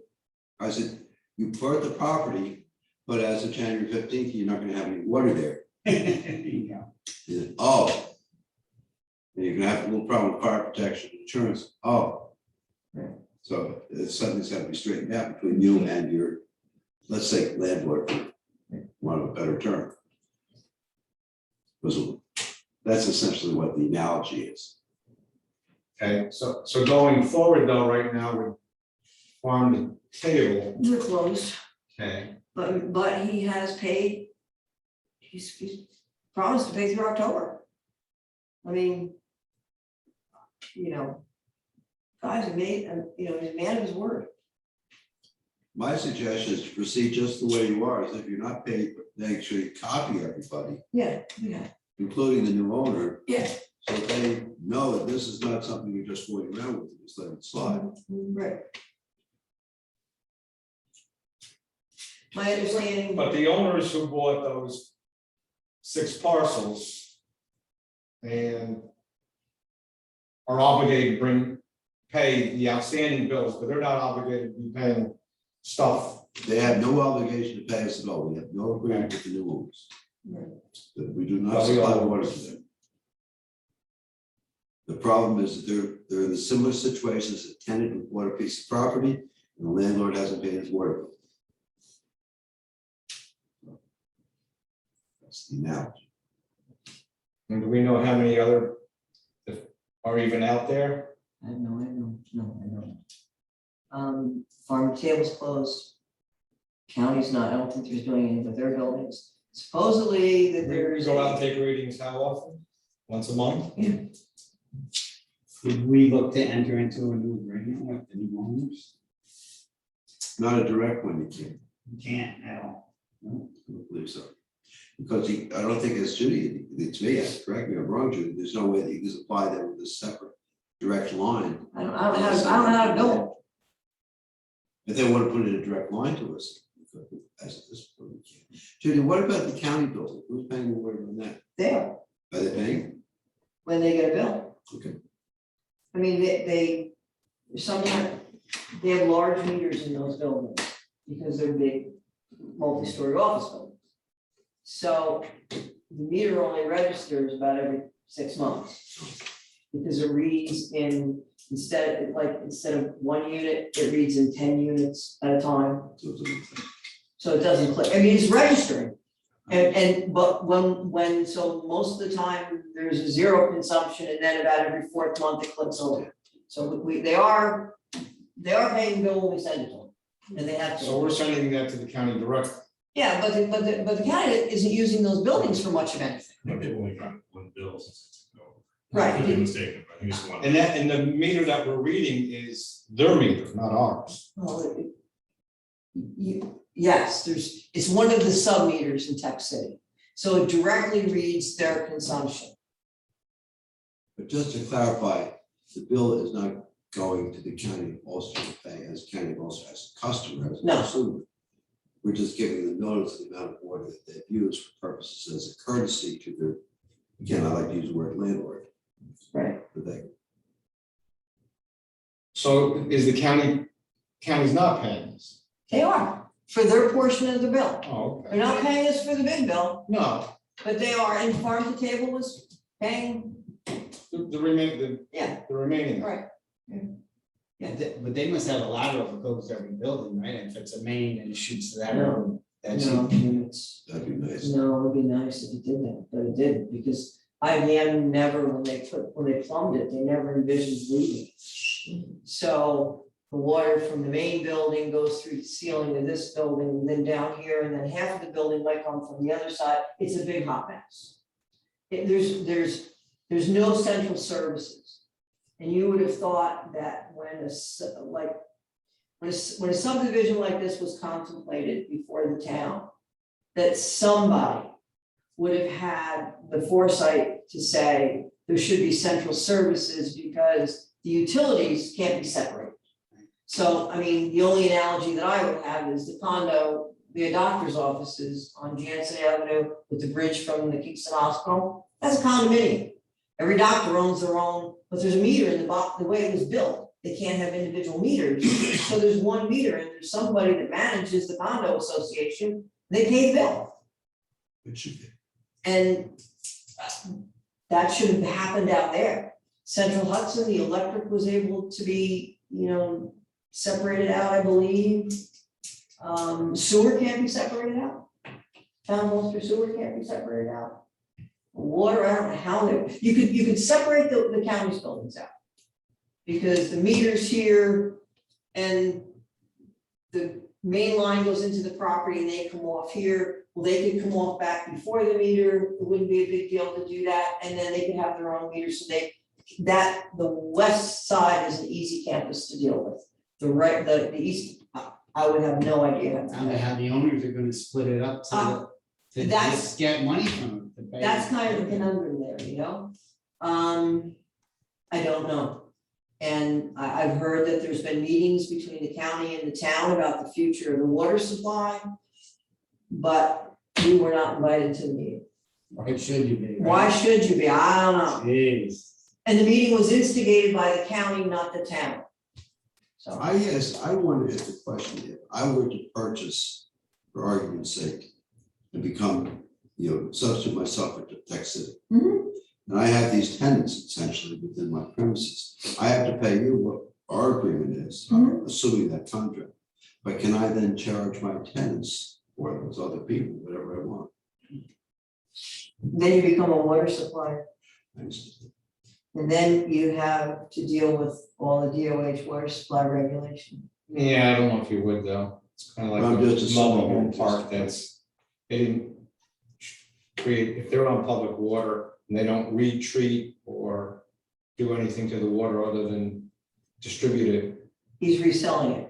Speaker 9: I said, you bought the property, but as of January 15th, you're not gonna have any water there.
Speaker 5: Yeah.
Speaker 9: He said, oh. And you're gonna have a little problem with fire protection insurance, oh.
Speaker 2: Right.
Speaker 9: So something's gotta be straightened out between you and your, let's say, landlord, for want of a better term. Because that's essentially what the analogy is.
Speaker 8: okay, so going forward though, right now, with farm to table,
Speaker 2: They're closed,
Speaker 8: okay,
Speaker 2: but he has paid. He's promised to pay through October. I mean, guys have made, he's a man of his word.
Speaker 9: My suggestion is to proceed just the way you are, as if you're not paid, make sure you copy everybody,
Speaker 2: Yeah.
Speaker 9: including the new owner.
Speaker 2: Yeah.
Speaker 9: So they know that this is not something you're just fooling around with, just let it slide.
Speaker 2: Right. My understanding.
Speaker 8: but the owners who bought those 6 parcels and are obligated to pay the outstanding bills, but they're not obligated to be paying stuff.
Speaker 9: They have no obligation to pay us at all. We have no agreement with the new owners. That we do not
Speaker 8: Well, we
Speaker 9: supply
Speaker 8: all-
Speaker 9: water to them. The problem is that they're in a similar situation as a tenant who bought a piece of property and the landlord hasn't paid his water bill. That's the analogy.
Speaker 8: And do we know how many other are even out there?
Speaker 2: I have no idea, no, I don't. Farm to table's closed. County's not, I don't think there's doing anything with their buildings. Supposedly that
Speaker 8: We
Speaker 2: there's.
Speaker 8: go out and take readings how often? Once a month?
Speaker 5: Would we look to enter into a new agreement with the new owners?
Speaker 9: Not a direct one, you can't.
Speaker 5: You can't at all. No?
Speaker 9: I don't believe so. Because I don't think it's Judy, it's me, correct me if I'm wrong, Judy, there's no way that you can supply them with a separate direct line.
Speaker 2: I don't know how to build
Speaker 9: If they want to put in a direct line to us, as this point, we can. Judy, what about the county building? Who's paying the water on that?
Speaker 2: There,
Speaker 9: Are they paying?
Speaker 2: when they get a bill.
Speaker 9: Okay.
Speaker 2: I mean, they sometimes, they have large meters in those buildings because they're big multi-story office buildings. So the meter only registers about every 6 months. Because it reads in, instead of 1 unit, it reads in 10 units at a time. So it doesn't click, I mean, it's registering. But so most of the time, there's a zero consumption, and then about every 4th month it clicks over. So they are paying the bill when we send it to them, and they have to.
Speaker 8: So we're sending that to the county directly.
Speaker 2: Yeah, but the county isn't using those buildings for much of anything.
Speaker 6: No, they've only got one bill since it's ago.
Speaker 2: Right.
Speaker 6: I could be mistaken, but I think it's one.
Speaker 8: And the meter that we're reading is their meter, not ours.
Speaker 2: Well, yes, it's one of the sub meters in Tech City, so it directly reads their consumption.
Speaker 9: But just to clarify, the bill is not going to the county of Ulster to pay as county of Ulster as a customer, as a
Speaker 2: No.
Speaker 9: consumer. We're just giving them notice of the amount of water that they've used for purposes as a courtesy to their, again, I like to use the word landlord.
Speaker 2: Right.
Speaker 9: But they,
Speaker 8: So is the county's not paying us?
Speaker 2: They are, for their portion of the bill.
Speaker 8: Oh,
Speaker 2: They're not paying us for the big bill,
Speaker 8: no,
Speaker 2: but they are, and Farm to Table was paying,
Speaker 8: the remaining,
Speaker 2: yeah,
Speaker 8: the remaining.
Speaker 2: right.
Speaker 5: But they must have a lateral that goes to every building, right? If it's a main and it shoots to that
Speaker 2: No.
Speaker 5: road, that's
Speaker 2: No,
Speaker 5: it.
Speaker 2: units.
Speaker 9: that'd be nice.
Speaker 2: No, it would be nice if it did that, but it didn't, because IBM never, when they plumbed it, they never envisioned leaking. So the water from the main building goes through the ceiling of this building, and then down here, and then half of the building might come from the other side. It's a big hot mess. There's no central services. And you would have thought that when a subdivision like this was contemplated before the town, that somebody would have had the foresight to say there should be central services because the utilities can't be separated. So, I mean, the only analogy that I would have is the condo, the doctor's offices on Jansen Avenue with the bridge from the Kingston Hospital, that's a condominium. Every doctor owns their own, but there's a meter in the way it was built, they can't have individual meters. So there's one meter, and there's somebody that manages the condo association, they pay the bill.
Speaker 9: It should be.
Speaker 2: And that should have happened out there. Central Hudson, the electric was able to be, separated out, I believe. Sewer can't be separated out. Town of Ulster sewer can't be separated out. Water, I don't know how you could separate the county's buildings out. Because the meters here and the main line goes into the property and they come off here. Well, they could come off back before the meter, it wouldn't be a big deal to do that, and then they could have their own meters, so the west side is an easy campus to deal with. The east, I would have no idea.
Speaker 5: I don't know how the owners are gonna split it up to
Speaker 2: that's-
Speaker 5: just get money from it.
Speaker 2: That's kind of the conundrum there, I don't know. And I've heard that there's been meetings between the county and the town about the future of the water supply. But we were not invited to the meeting.
Speaker 5: Why should you be? right?
Speaker 2: Why should you be? I don't know.
Speaker 5: Jeez.
Speaker 2: And the meeting was instigated by the county, not the town. So,
Speaker 9: I wondered if the question, if I were to purchase, for argument's sake, to become, substitute myself into Tech City.
Speaker 2: Mhm.
Speaker 9: And I have these tenants essentially within my premises. I have to pay you what our agreement is, assuming that contract. But can I then charge my tenants or those other people, whatever I want?
Speaker 2: then you become a water supplier.
Speaker 9: I understand.
Speaker 2: And then you have to deal with all the DOH water supply regulation.
Speaker 8: Yeah, I don't know if you would though. It's kind of like
Speaker 9: I'm just
Speaker 8: a mobile
Speaker 9: assuming
Speaker 8: home
Speaker 9: it
Speaker 8: park
Speaker 9: just-
Speaker 8: they didn't create, if they're on public water and they don't retreat or do anything to the water other than distribute it.
Speaker 2: He's reselling it.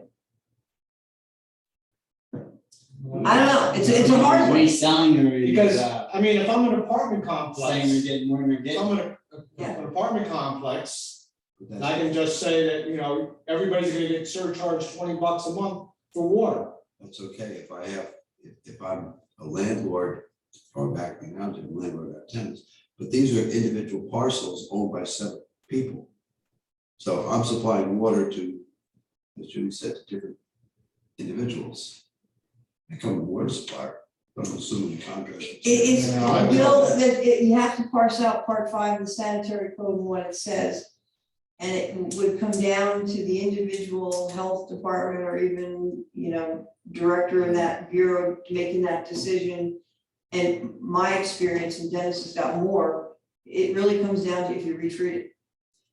Speaker 2: I don't know, it's a hard one.
Speaker 5: Reselling or
Speaker 8: Because, I mean, if I'm an apartment
Speaker 5: saying
Speaker 8: complex,
Speaker 5: we're getting more than we're
Speaker 8: if
Speaker 5: getting.
Speaker 8: I'm in
Speaker 2: Yeah.
Speaker 8: an apartment complex,
Speaker 9: But
Speaker 8: and
Speaker 9: that's-
Speaker 8: I can just say that, everybody's gonna get surcharged $20 a month
Speaker 3: for water.
Speaker 9: That's okay, if I have, if I'm a landlord, or backing out to a landlord, I have tenants, but these are individual parcels owned by separate people. So I'm supplying water to, as Julie said, to different individuals. I come with water supplier, but I'm assuming the contract.
Speaker 2: It's,
Speaker 3: No, I-
Speaker 2: Bill, you have to parse out part 5 of the sanitary code and what it says. And it would come down to the individual health department or even, director of that bureau making that decision. And my experience, and Dennis has got more, it really comes down to if you retreat it.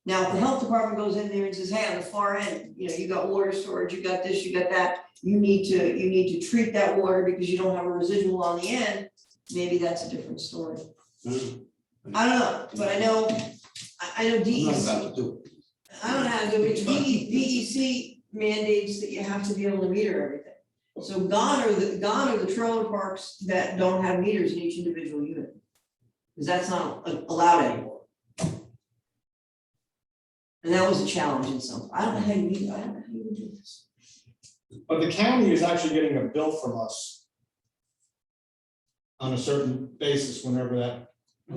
Speaker 2: Now, if the health department goes in there and says, hey, on the far end, you got water storage, you got this, you got that, you need to treat that water because you don't have a residual on the end, maybe that's a different story. I don't know, but I know
Speaker 9: I'm not
Speaker 2: DEC,
Speaker 9: about to do it.
Speaker 2: I don't know how to do it, DEC mandates that you have to be able to meter everything. So gone are the trailer parks that don't have meters in each individual unit. Because that's not allowed anymore. And that was a challenge in some, I don't know how you do this.
Speaker 8: But the county is actually getting a bill from us on a certain basis whenever that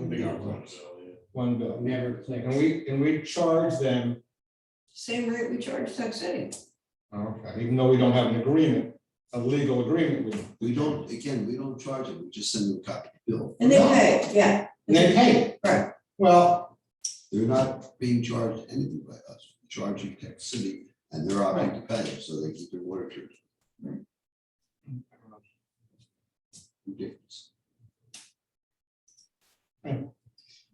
Speaker 6: Big upfront, so, yeah.
Speaker 8: one bill.
Speaker 5: Never clicked.
Speaker 8: And we charge them,
Speaker 2: Same rate we charge Tech City.
Speaker 8: okay, even though we don't have an agreement, a legal agreement with them.
Speaker 9: We don't charge them, we just send them a copy of the bill.
Speaker 2: And they pay, yeah.
Speaker 8: And they pay.
Speaker 2: Right.
Speaker 8: Well,
Speaker 9: They're not being charged anything by us, we're charging Tech City, and they're obligated to pay, so they keep their water treatment. Ridiculous.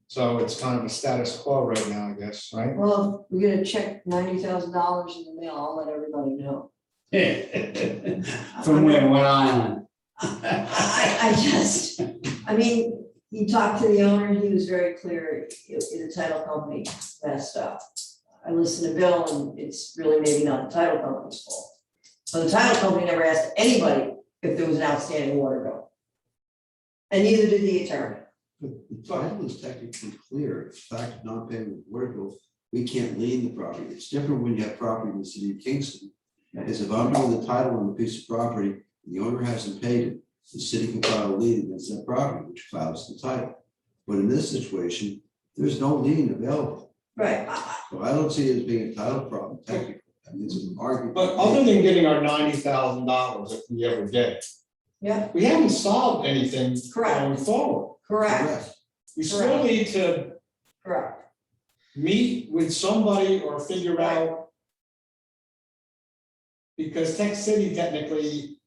Speaker 8: so it's kind of a status quo right now, I guess, right?
Speaker 2: Well, we're gonna check $90,000 in the mail, I'll let everybody know.
Speaker 5: From where, what island?
Speaker 2: I mean, you talked to the owner, he was very clear, the title company messed up. I listened to Bill and it's really maybe not the title company's fault. So the title company never asked anybody if there was an outstanding water bill. And neither did the attorney.
Speaker 9: The title is technically clear, the fact of not paying the water bill, we can't lien the property, it's different when you have property in the city of Kingston. Is if I'm doing the title on a piece of property, and the owner hasn't paid it, the city can file a lien against that property, which files the title. But in this situation, there's no lien available,
Speaker 2: Right.
Speaker 9: so I don't see it as being a title problem technically, I mean, it's an argument.
Speaker 8: But other than getting our $90,000, if we ever get it,
Speaker 2: Yeah,
Speaker 8: we haven't solved anything
Speaker 2: Correct.
Speaker 8: going forward.
Speaker 2: correct,
Speaker 8: We still need to
Speaker 2: correct.
Speaker 8: meet with somebody or figure out. Because Tech City technically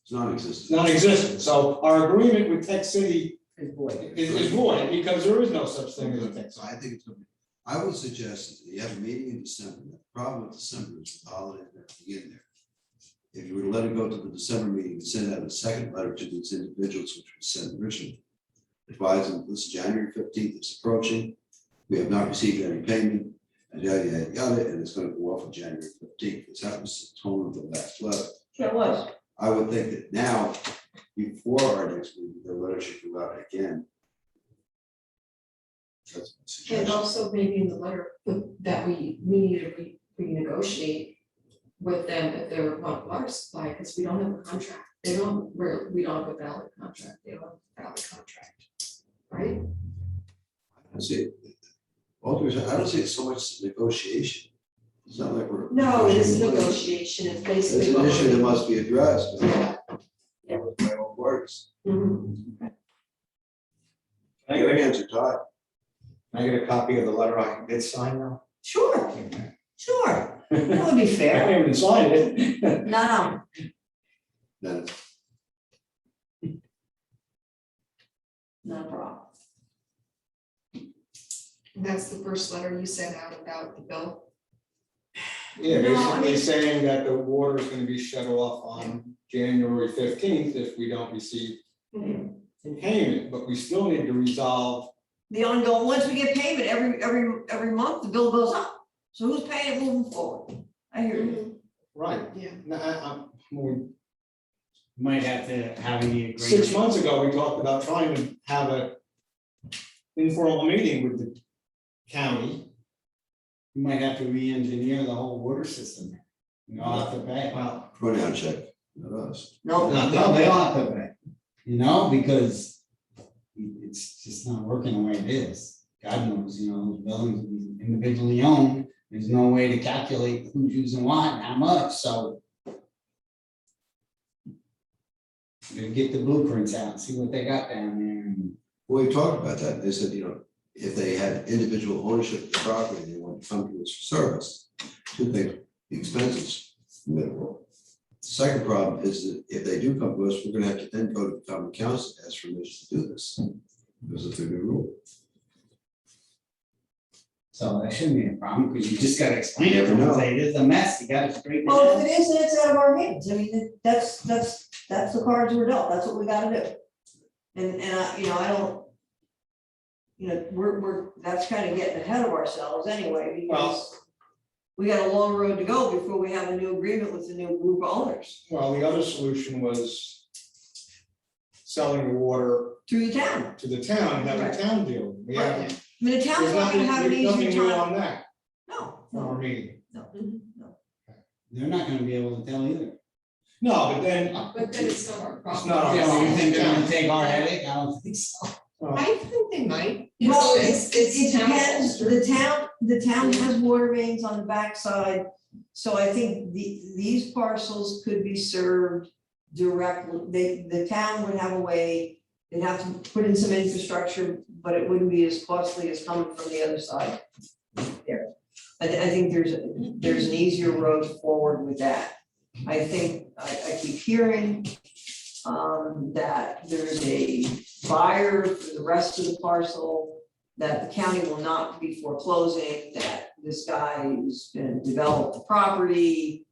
Speaker 9: It's non-existent.
Speaker 8: is non-existent, so our agreement with Tech City
Speaker 2: Good boy.
Speaker 8: is void because there is no such thing as a Tech
Speaker 9: So
Speaker 8: City.
Speaker 9: I think it's gonna be, I would suggest that you have a meeting in December, the problem with December is the holiday and everything in there. If you were to let it go to the December meeting, and send out a second letter to these individuals, which was sent originally. Advising this January 15th is approaching, we have not received any payment, and yada, yada, and it's gonna go off on January 15th, because that was the tone of the last letter.
Speaker 2: It was.
Speaker 9: I would think that now, before our next meeting, the letter should go out again. That's my
Speaker 4: And
Speaker 9: suggestion.
Speaker 4: also maybe in the letter that we need to renegotiate with them if they want water supply, because we don't have a contract. We don't have a valid contract, they don't have a valid contract, right?
Speaker 9: I don't see it. I don't see it so much negotiation. It's not like we're.
Speaker 4: No, it is negotiation, it's
Speaker 9: It's
Speaker 4: basically.
Speaker 9: an issue that must be addressed.
Speaker 4: Yeah.
Speaker 9: By all parties.
Speaker 4: Mhm.
Speaker 9: I got hands are tied.
Speaker 8: Can I get a copy of the letter I did sign now?
Speaker 2: Sure, sure, that would be
Speaker 8: I
Speaker 2: fair.
Speaker 8: haven't even signed it.
Speaker 2: No,
Speaker 9: Then
Speaker 2: no problem.
Speaker 4: That's the first letter you sent out about the bill.
Speaker 8: Yeah,
Speaker 2: No, I
Speaker 8: basically
Speaker 2: mean-
Speaker 8: saying that the water is gonna be shut off on January 15th if we don't receive payment, but we still need to resolve.
Speaker 2: The ongoing, once we get payment, every month, the bill goes up. So who's paying it moving forward? I hear you.
Speaker 8: Right.
Speaker 4: Yeah.
Speaker 5: Might have to have the agreement.
Speaker 8: 6 months ago, we talked about trying to have a informal meeting with the county.
Speaker 5: You might have to re-engineer the whole water system. You all have to pay.
Speaker 3: Well,
Speaker 9: Pronoun check, not us.
Speaker 2: No,
Speaker 5: No, they all have to pay, you know, because it's just not working the way it is. God knows, you know, those buildings are individually owned, there's no way to calculate who's using what and how much, so. You get the blueprints out, see what they got down there, and
Speaker 9: Well, we talked about that, they said, if they had individual ownership of the property, they want to come to us for service. Two things, the expenses, minimal. The second problem is that if they do come to us, we're gonna have to then go to the common council, and ask permission to do this. Because of the new rule.
Speaker 5: so that shouldn't be a problem, because you just gotta explain it,
Speaker 9: Never know.
Speaker 5: and say, this is a mess, you gotta straighten it
Speaker 2: well,
Speaker 5: out.
Speaker 2: if it is, then it's out of our hands, I mean, that's the cards we're dealt, that's what we gotta do. And I don't. That's kind of getting ahead of ourselves anyway, because we got a long road to go before we have a new agreement with the new group of owners
Speaker 8: Well, the other solution was selling the water
Speaker 2: through the town.
Speaker 8: to the town and have the town deal. We
Speaker 2: Right.
Speaker 8: haven't,
Speaker 2: I mean, the town's
Speaker 8: there's
Speaker 2: not gonna have an
Speaker 8: nothing, there's
Speaker 2: easier
Speaker 8: nothing new
Speaker 2: time.
Speaker 8: on that
Speaker 2: No,
Speaker 8: from our
Speaker 2: no,
Speaker 8: meeting.
Speaker 2: no.
Speaker 5: They're not gonna be able to tell either.
Speaker 8: No, but then,
Speaker 4: But then it's not our problem.
Speaker 8: not our
Speaker 5: Yeah, well, you think they're
Speaker 8: Yeah.
Speaker 5: gonna take our headache? I don't think so.
Speaker 4: I think they might.
Speaker 2: Well,
Speaker 4: It's
Speaker 2: it
Speaker 4: town
Speaker 2: depends,
Speaker 4: culture.
Speaker 2: the town has water mains on the backside, so I think these parcels could be served directly, the town would have a way, they'd have to put in some infrastructure, but it wouldn't be as costly as coming from the other side. There, I think there's an easier road forward with that. I think, I keep hearing that there's a buyer for the rest of the parcel, that the county will not be foreclosing, that this guy is gonna develop the property.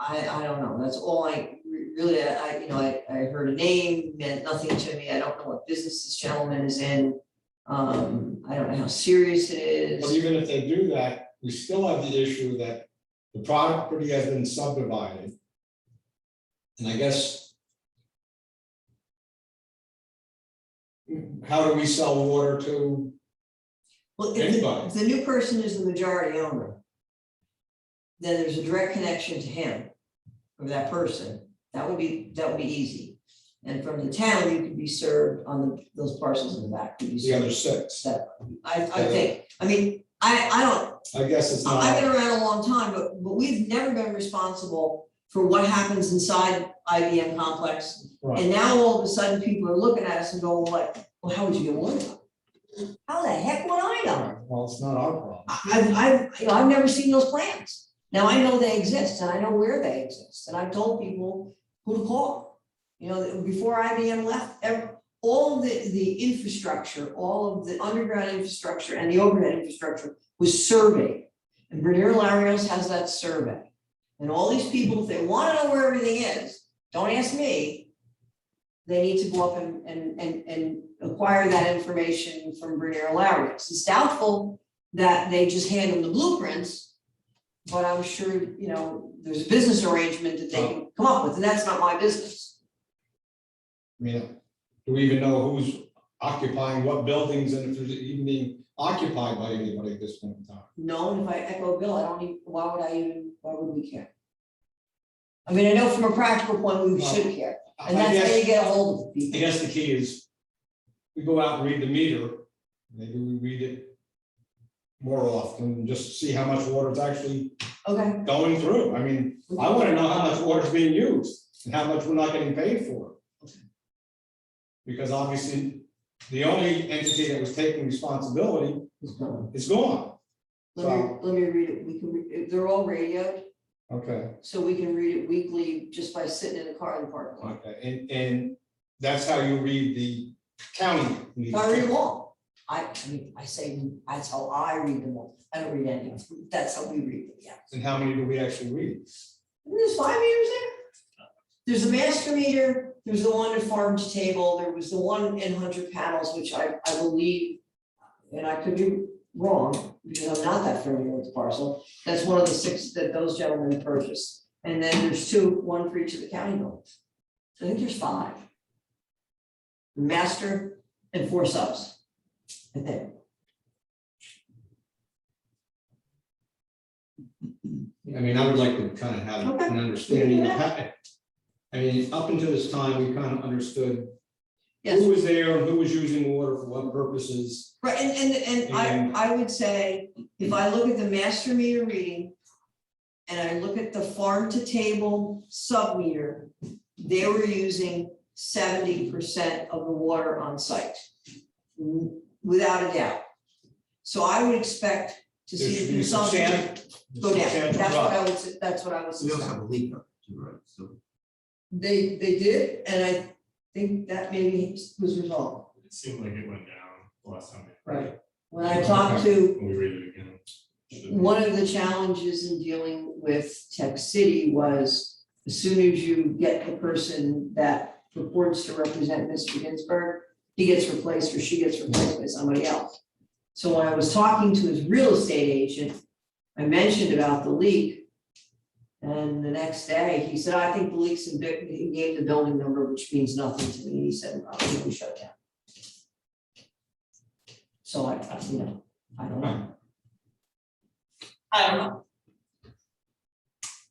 Speaker 2: I don't know, that's all I really, I heard a name, meant nothing to me, I don't know what business this gentleman is in. I don't know how serious it
Speaker 8: but
Speaker 2: is.
Speaker 8: even if they do that, we still have the issue that the property has been subdivided. And I guess. How do we sell water to,
Speaker 2: Well,
Speaker 8: Anybody.
Speaker 2: if the new person is the majority owner, then there's a direct connection to him, or that person, that would be easy. And from the town, you could be served on those parcels in the back, could be
Speaker 8: the other
Speaker 2: served.
Speaker 8: six?
Speaker 2: I think, I mean, I don't,
Speaker 8: I guess it's
Speaker 2: I've been
Speaker 8: not,
Speaker 2: around a long time, but we've never been responsible for what happens inside IBM complex.
Speaker 8: right,
Speaker 2: And now all of a sudden, people are looking at us and going like, well, how would you get one? How the heck would I know?
Speaker 8: well, it's not our problem.
Speaker 2: I've never seen those plans. Now I know they exist and I know where they exist, and I've told people who to call. Before IBM left, all of the infrastructure, all of the underground infrastructure and the overhead infrastructure was surveyed. And Bernier Larios has that survey. And all these people, if they wanna know where everything is, don't ask me. They need to go up and acquire that information from Bernier Larios. It's doubtful that they just hand them the blueprints. But I'm sure, there's a business arrangement that they can come up with, and that's not my business.
Speaker 8: I mean, do we even know who's occupying what buildings and if there's even being occupied by anybody at this point in time?
Speaker 2: No, and if I echo Bill, why would we care? I mean, I know from a practical point, we should care, and
Speaker 8: I
Speaker 2: that's how you
Speaker 8: guess,
Speaker 2: get a hold of
Speaker 8: I
Speaker 2: people.
Speaker 8: guess the key is, we go out and read the meter, maybe we read it more often, just to see how much water is actually
Speaker 2: Okay.
Speaker 8: going through. I mean, I wanna know how much water is being used and how much we're not getting paid for. Because obviously, the only entity that was taking responsibility is gone.
Speaker 2: Let me read it, they're all radioed,
Speaker 8: Okay,
Speaker 2: so we can read it weekly just by sitting in the car in the parking lot.
Speaker 8: okay, and that's how you read the county.
Speaker 2: So I read them all, I mean, I say, that's how I read them all, I don't read any, that's how we read them, yeah.
Speaker 8: And how many do we actually read?
Speaker 2: There's 5 meters there. There's a master meter, there's the one at farm to table, there was the one in 100 panels, which I believe, and I could be wrong, because I'm not that familiar with the parcel. That's one of the 6 that those gentlemen purchased. And then there's 2, one for each of the county buildings. So I think there's 5. Master and 4 subs, I think.
Speaker 3: I mean, I would like to kind of have
Speaker 2: Okay.
Speaker 3: an understanding of how. I mean, up until this time, we kind of understood
Speaker 2: Yes.
Speaker 3: who was there, who was using water for what purposes.
Speaker 2: Right, and I would say, if I look at the master meter reading. And I look at the farm to table sub-meter, they were using 70% of the water on site. Without a doubt. So I would expect to
Speaker 3: There
Speaker 2: see
Speaker 3: should
Speaker 2: the
Speaker 3: be
Speaker 2: consumption go down,
Speaker 3: substantial
Speaker 2: that's what
Speaker 3: drop.
Speaker 2: I would, that's what I would
Speaker 9: We also
Speaker 2: suspect.
Speaker 9: have a leak up, too, right? So
Speaker 2: They did, and I think that maybe was resolved.
Speaker 6: It seemed like it went down the last time.
Speaker 2: Right. When I talked to
Speaker 6: When we read it again.
Speaker 2: one of the challenges in dealing with Tech City was, as soon as you get the person that purports to represent Mr. Ginsburg, he gets replaced or she gets replaced by somebody else. So when I was talking to his real estate agent, I mentioned about the leak. And the next day, he said, I think the leak's in, he gave the building number, which means nothing to me, he said, I think we shut down. So I don't know. I don't know.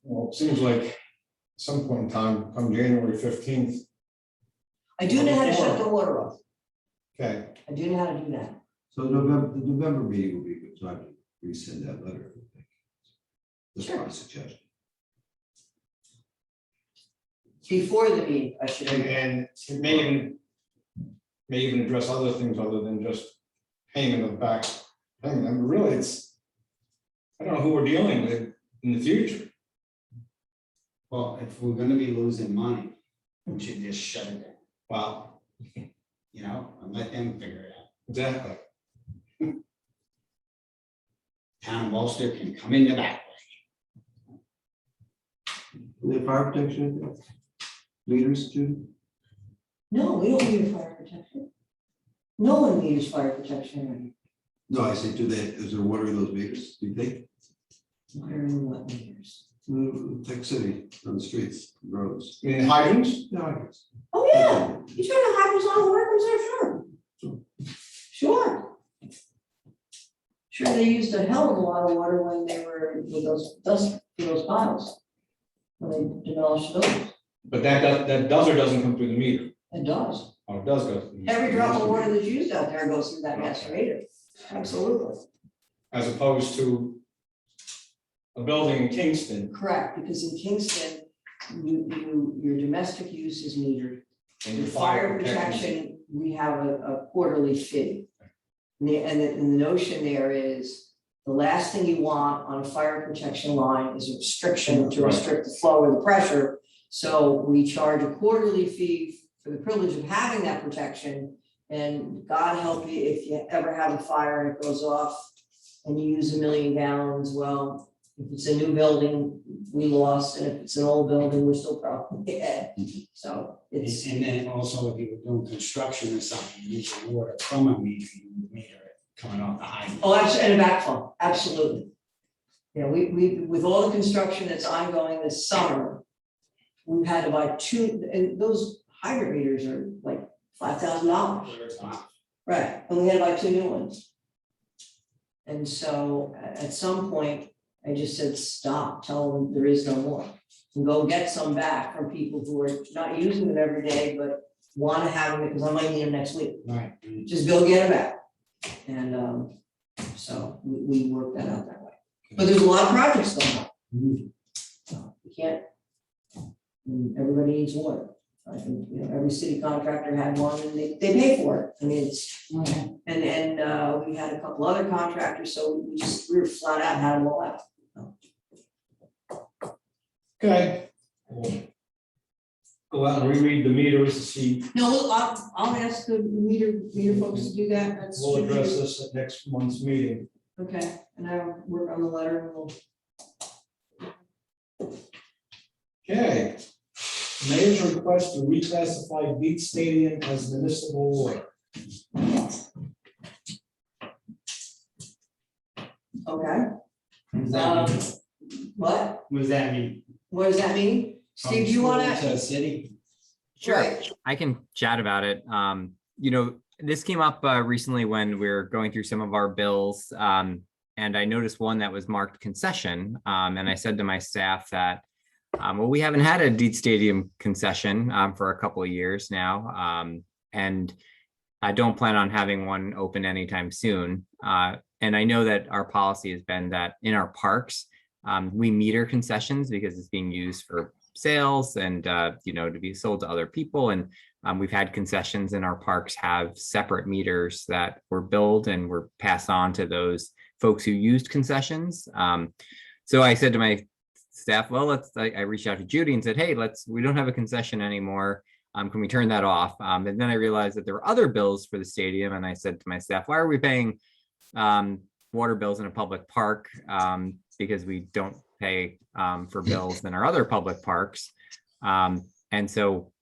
Speaker 8: Well, it seems like at some point in time, come January 15th,
Speaker 2: I do know how to shut the water off.
Speaker 8: okay,
Speaker 2: I do know how to do that.
Speaker 9: So the November meeting will be a good time to resend that letter. I think. That's my suggestion.
Speaker 2: Before the meeting, I should.
Speaker 8: and it may even address other things other than just payment of back. I mean, really, I don't know who we're dealing with in the future.
Speaker 5: Well, if we're gonna be losing money, we should just shut it down,
Speaker 8: Wow,
Speaker 5: you know, and let them figure it out.
Speaker 8: exactly.
Speaker 5: Town of Ulster can come in the back way.
Speaker 9: The fire protection meters too?
Speaker 2: No, we don't need a fire protection. No one needs fire protection.
Speaker 9: No, I say, is there water in those meters, do you think?
Speaker 2: Fire in what meters?
Speaker 9: Tech City, on the streets, roads.
Speaker 8: I mean, hydrants,
Speaker 9: No, I guess.
Speaker 2: Oh, yeah, you turn the hydrants on, the water comes there, sure. Sure. Sure, they used a hell of a lot of water when they were with those dust, with those piles. When they demolished those,
Speaker 8: but that does or doesn't come through the meter.
Speaker 2: it does.
Speaker 8: Oh, it does go through. the meter.
Speaker 2: Every drop of water that's used out there goes through that master meter, absolutely.
Speaker 8: As opposed to a building in Kingston.
Speaker 2: Correct, because in Kingston, your domestic use is metered.
Speaker 8: And
Speaker 2: Your fire protection, we have a quarterly fee. And the notion there is, the last thing you want on a fire protection line is a restriction to restrict the flow or the pressure. So we charge a quarterly fee for the privilege of having that protection. And God help you if you ever have a fire and it goes off and you use 1 million gallons, well, if it's a new building, we lost, and if it's an old building, we're still probably ahead. So it's,
Speaker 5: And then also if you were doing construction or something, you need your water from a meter, you would meter it coming off the hydrant.
Speaker 2: oh, and a backflow, absolutely. Yeah, we, with all the construction that's ongoing this summer, we've had to buy 2, and those hydrant meters are like $5,000. Right, and we had to buy 2 new ones. And so at some point, I just said, stop, tell them there is no more. And go get some back from people who are not using them every day, but wanna have them, because I might need them next week.
Speaker 5: Right.
Speaker 2: Just go get them back. And so we work that out that way. But there's a lot of projects going on. So you can't, and everybody needs water. I think, every city contractor had one and they pay for it. I mean, it's, and we had a couple other contractors, so we were flat out had them all out.
Speaker 8: Okay. We'll go out and reread the meters to see,
Speaker 2: No, look, I'll ask the meter folks to do that. That's.
Speaker 8: we'll address this at next month's meeting.
Speaker 2: Okay, and I'll work on the letter and we'll.
Speaker 8: Okay. Mayor's request to reclassify Beach Stadium as municipal water.
Speaker 2: Okay,
Speaker 5: What does that mean?
Speaker 2: what?
Speaker 5: What does that mean?
Speaker 2: What does that mean? Steve, do you
Speaker 5: From
Speaker 2: wanna?
Speaker 5: school to city?
Speaker 10: Sure,
Speaker 2: Right.
Speaker 10: I can chat about it. This came up recently when we are going through some of our bills. and I noticed one that was marked concession. And I said to my staff that, well, we haven't had a Deed Stadium concession for a couple of years now. And I don't plan on having one open anytime soon. And I know that our policy has been that in our parks, we meter concessions because it's being used for sales and, to be sold to other people. And we've had concessions in our parks have separate meters that were billed and were passed on to those folks who used concessions. So I said to my staff, well, I reached out to Judy and said, hey, we don't have a concession anymore. Can we turn that off? And then I realized that there were other bills for the stadium. And I said to my staff, why are we paying water bills in a public park? Because we don't pay for bills in our other public parks. And so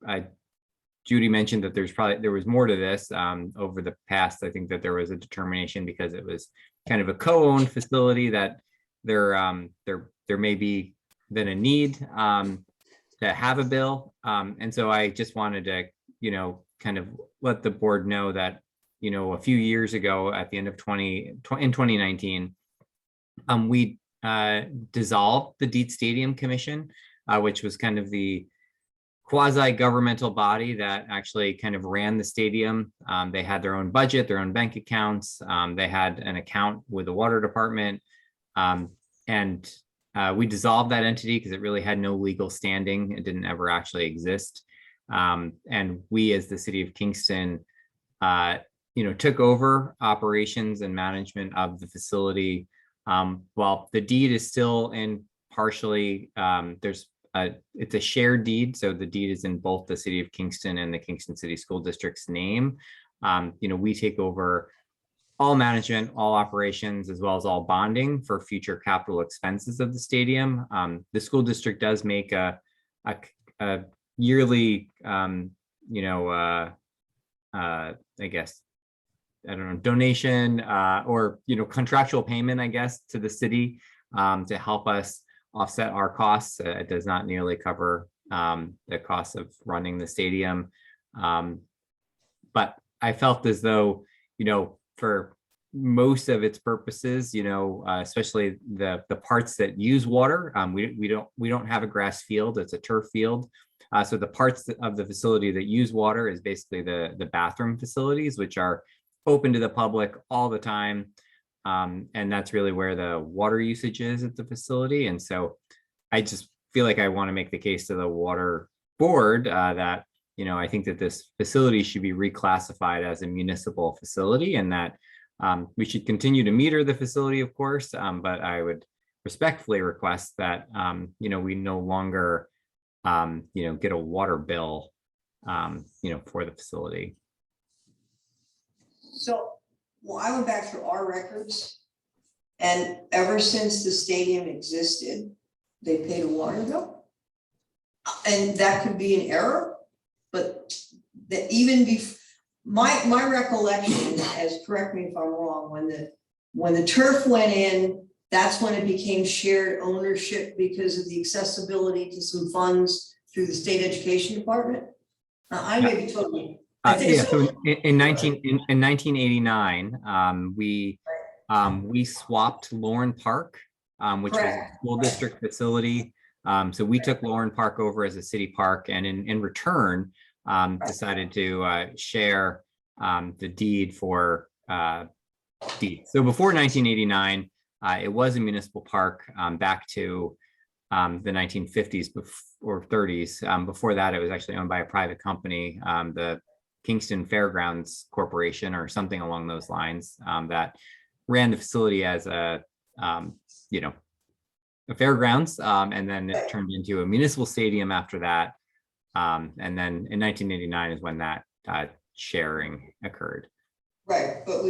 Speaker 10: Judy mentioned that there was more to this over the past. I think that there was a determination because it was kind of a co-owned facility that there may be then a need to have a bill. And so I just wanted to, kind of let the board know that, a few years ago at the end of 2019, we dissolved the Deed Stadium Commission, which was kind of the quasi-governmental body that actually kind of ran the stadium. They had their own budget, their own bank accounts. They had an account with the water department. And we dissolved that entity because it really had no legal standing. It didn't ever actually exist. And we, as the city of Kingston, took over operations and management of the facility. While the deed is still in partially, it's a shared deed. So the deed is in both the city of Kingston and the Kingston City School District's name. We take over all management, all operations, as well as all bonding for future capital expenses of the stadium. The school district does make a yearly, I guess, donation or, contractual payment, I guess, to the city to help us offset our costs. It does not nearly cover the cost of running the stadium. But I felt as though, for most of its purposes, especially the parts that use water, we don't have a grass field, it's a turf field. So the parts of the facility that use water is basically the bathroom facilities, which are open to the public all the time. And that's really where the water usage is at the facility. And so I just feel like I want to make the case to the water board that, I think that this facility should be reclassified as a municipal facility and that we should continue to meter the facility, of course, but I would respectfully request that, we no longer, get a water bill, for the facility.
Speaker 2: So, well, I went back through our records, and ever since the stadium existed, they paid a water bill. And that could be an error, but that even before, my recollection, as correct me if I'm wrong, when the turf went in, that's when it became shared ownership because of the accessibility to some funds through the state education department. I may be totally. I think
Speaker 10: So in 1989, we swapped Lauren Park, which was a school district facility. So we took Lauren Park over as a city park, and in return, decided to share the deed for deed. So before 1989, it was a municipal park back to the 1950s or 30s. Before that, it was actually owned by a private company, the Kingston Fairgrounds Corporation or something along those lines, that ran the facility as a fairgrounds, and then it turned into a municipal stadium after that. And then in 1989 is when that sharing occurred.
Speaker 2: Right, but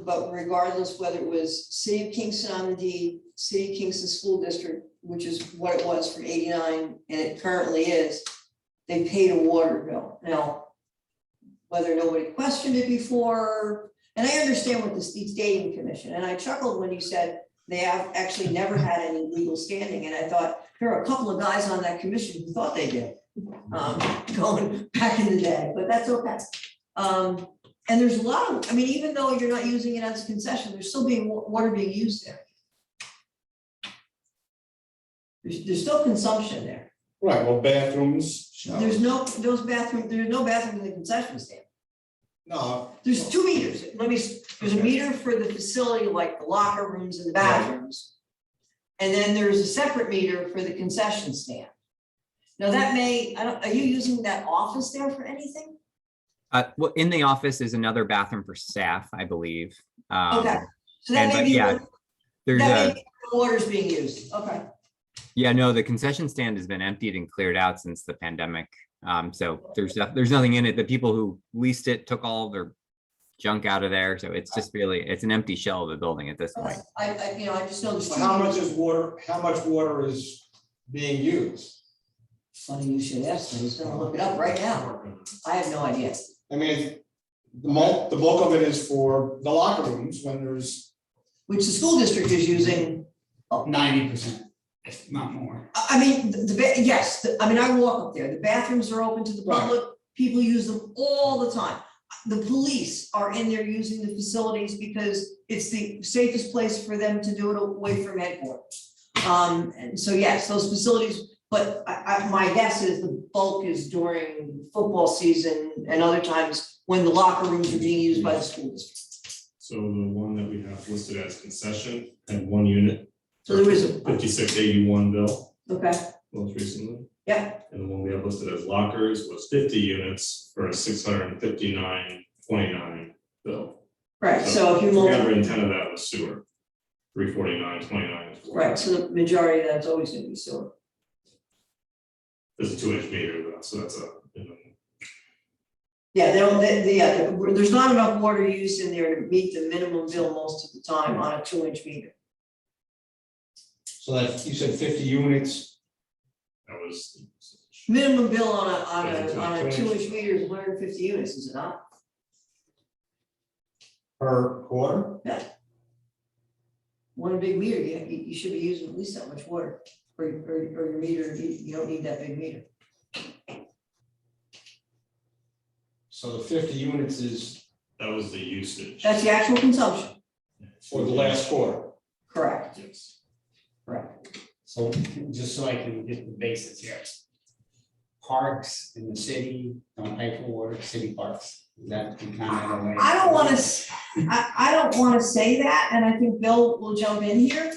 Speaker 2: but regardless whether it was City of Kingston on the deed, City of Kingston School District, which is what it was from 89, and it currently is, they paid a water bill. Now, whether nobody questioned it before, and I understand with the Stadium Commission, and I chuckled when you said they have actually never had any legal standing, and I thought there are a couple of guys on that commission who thought they did, going back in the day, but that's okay. And there's a lot of, I mean, even though you're not using it as a concession, there's still being, water being used there. There's still consumption there.
Speaker 8: Right, well, bathrooms, showers.
Speaker 2: There's no bathroom in the concession stand.
Speaker 8: No,
Speaker 2: There's 2 meters. There's a meter for the facility, like the locker rooms and the bathrooms. And then there's a separate meter for the concession stand. Now that are you using that office there for anything?
Speaker 10: Well, in the office is another bathroom for staff, I believe.
Speaker 2: Okay, so that
Speaker 10: and-
Speaker 2: may
Speaker 10: but
Speaker 2: be,
Speaker 10: yeah, There's
Speaker 2: that
Speaker 10: a,
Speaker 2: may be the water's being used, okay.
Speaker 10: yeah, no, the concession stand has been emptied and cleared out since the pandemic. So there's nothing in it. The people who leased it took all their junk out of there. So it's just really, it's an empty shell of a building at this point.
Speaker 2: I just know there's
Speaker 8: so
Speaker 2: 2
Speaker 8: how
Speaker 2: meters.
Speaker 8: how much water is being used?
Speaker 2: Funny you should ask me, he's gonna look it up right now. I have no idea.
Speaker 8: I mean, the bulk of it is for the locker rooms when there's,
Speaker 2: Which the school district is using.
Speaker 5: 90%, if not more.
Speaker 2: I mean, yes, I mean, I walk up there, the bathrooms are open to the public, people use them all the time. The police are in there using the facilities because it's the safest place for them to do it away from headquarters. And so, yes, those facilities, but my guess is the bulk is during football season and other times when the locker rooms are being used by the school district.
Speaker 6: So the one that we have listed as concession had 1 unit.
Speaker 2: So there is a,
Speaker 6: 5681 bill
Speaker 2: okay,
Speaker 6: most recently.
Speaker 2: yeah,
Speaker 6: And the one we have listed as lockers was 50 units for a 659.29 bill.
Speaker 2: right, so if you look,
Speaker 6: 310 of that was sewer, 349.29.
Speaker 2: right, so the majority of that's always gonna be sewer.
Speaker 6: There's a 2-inch meter though, so that's a,
Speaker 2: Yeah, there's not enough water used in there to meet the minimum bill most of the time on a 2-inch meter.
Speaker 8: so that, you said 50 units,
Speaker 6: that was.
Speaker 2: Minimum bill on a
Speaker 6: 2-inch.
Speaker 2: 2-inch meter is 150 units, is it not?
Speaker 8: per quarter?
Speaker 2: One big meter, you should be using at least that much water, or your meter, you don't need that big meter.
Speaker 8: So the 50 units is
Speaker 6: That was the usage.
Speaker 2: That's the actual consumption,
Speaker 8: for the last quarter.
Speaker 2: correct,
Speaker 6: Yes.
Speaker 2: correct.
Speaker 5: So just so I can get the basics here. Parks in the city don't pay for water, city parks, is that the kind of way?
Speaker 2: I don't wanna say that, and I think Bill will jump in here.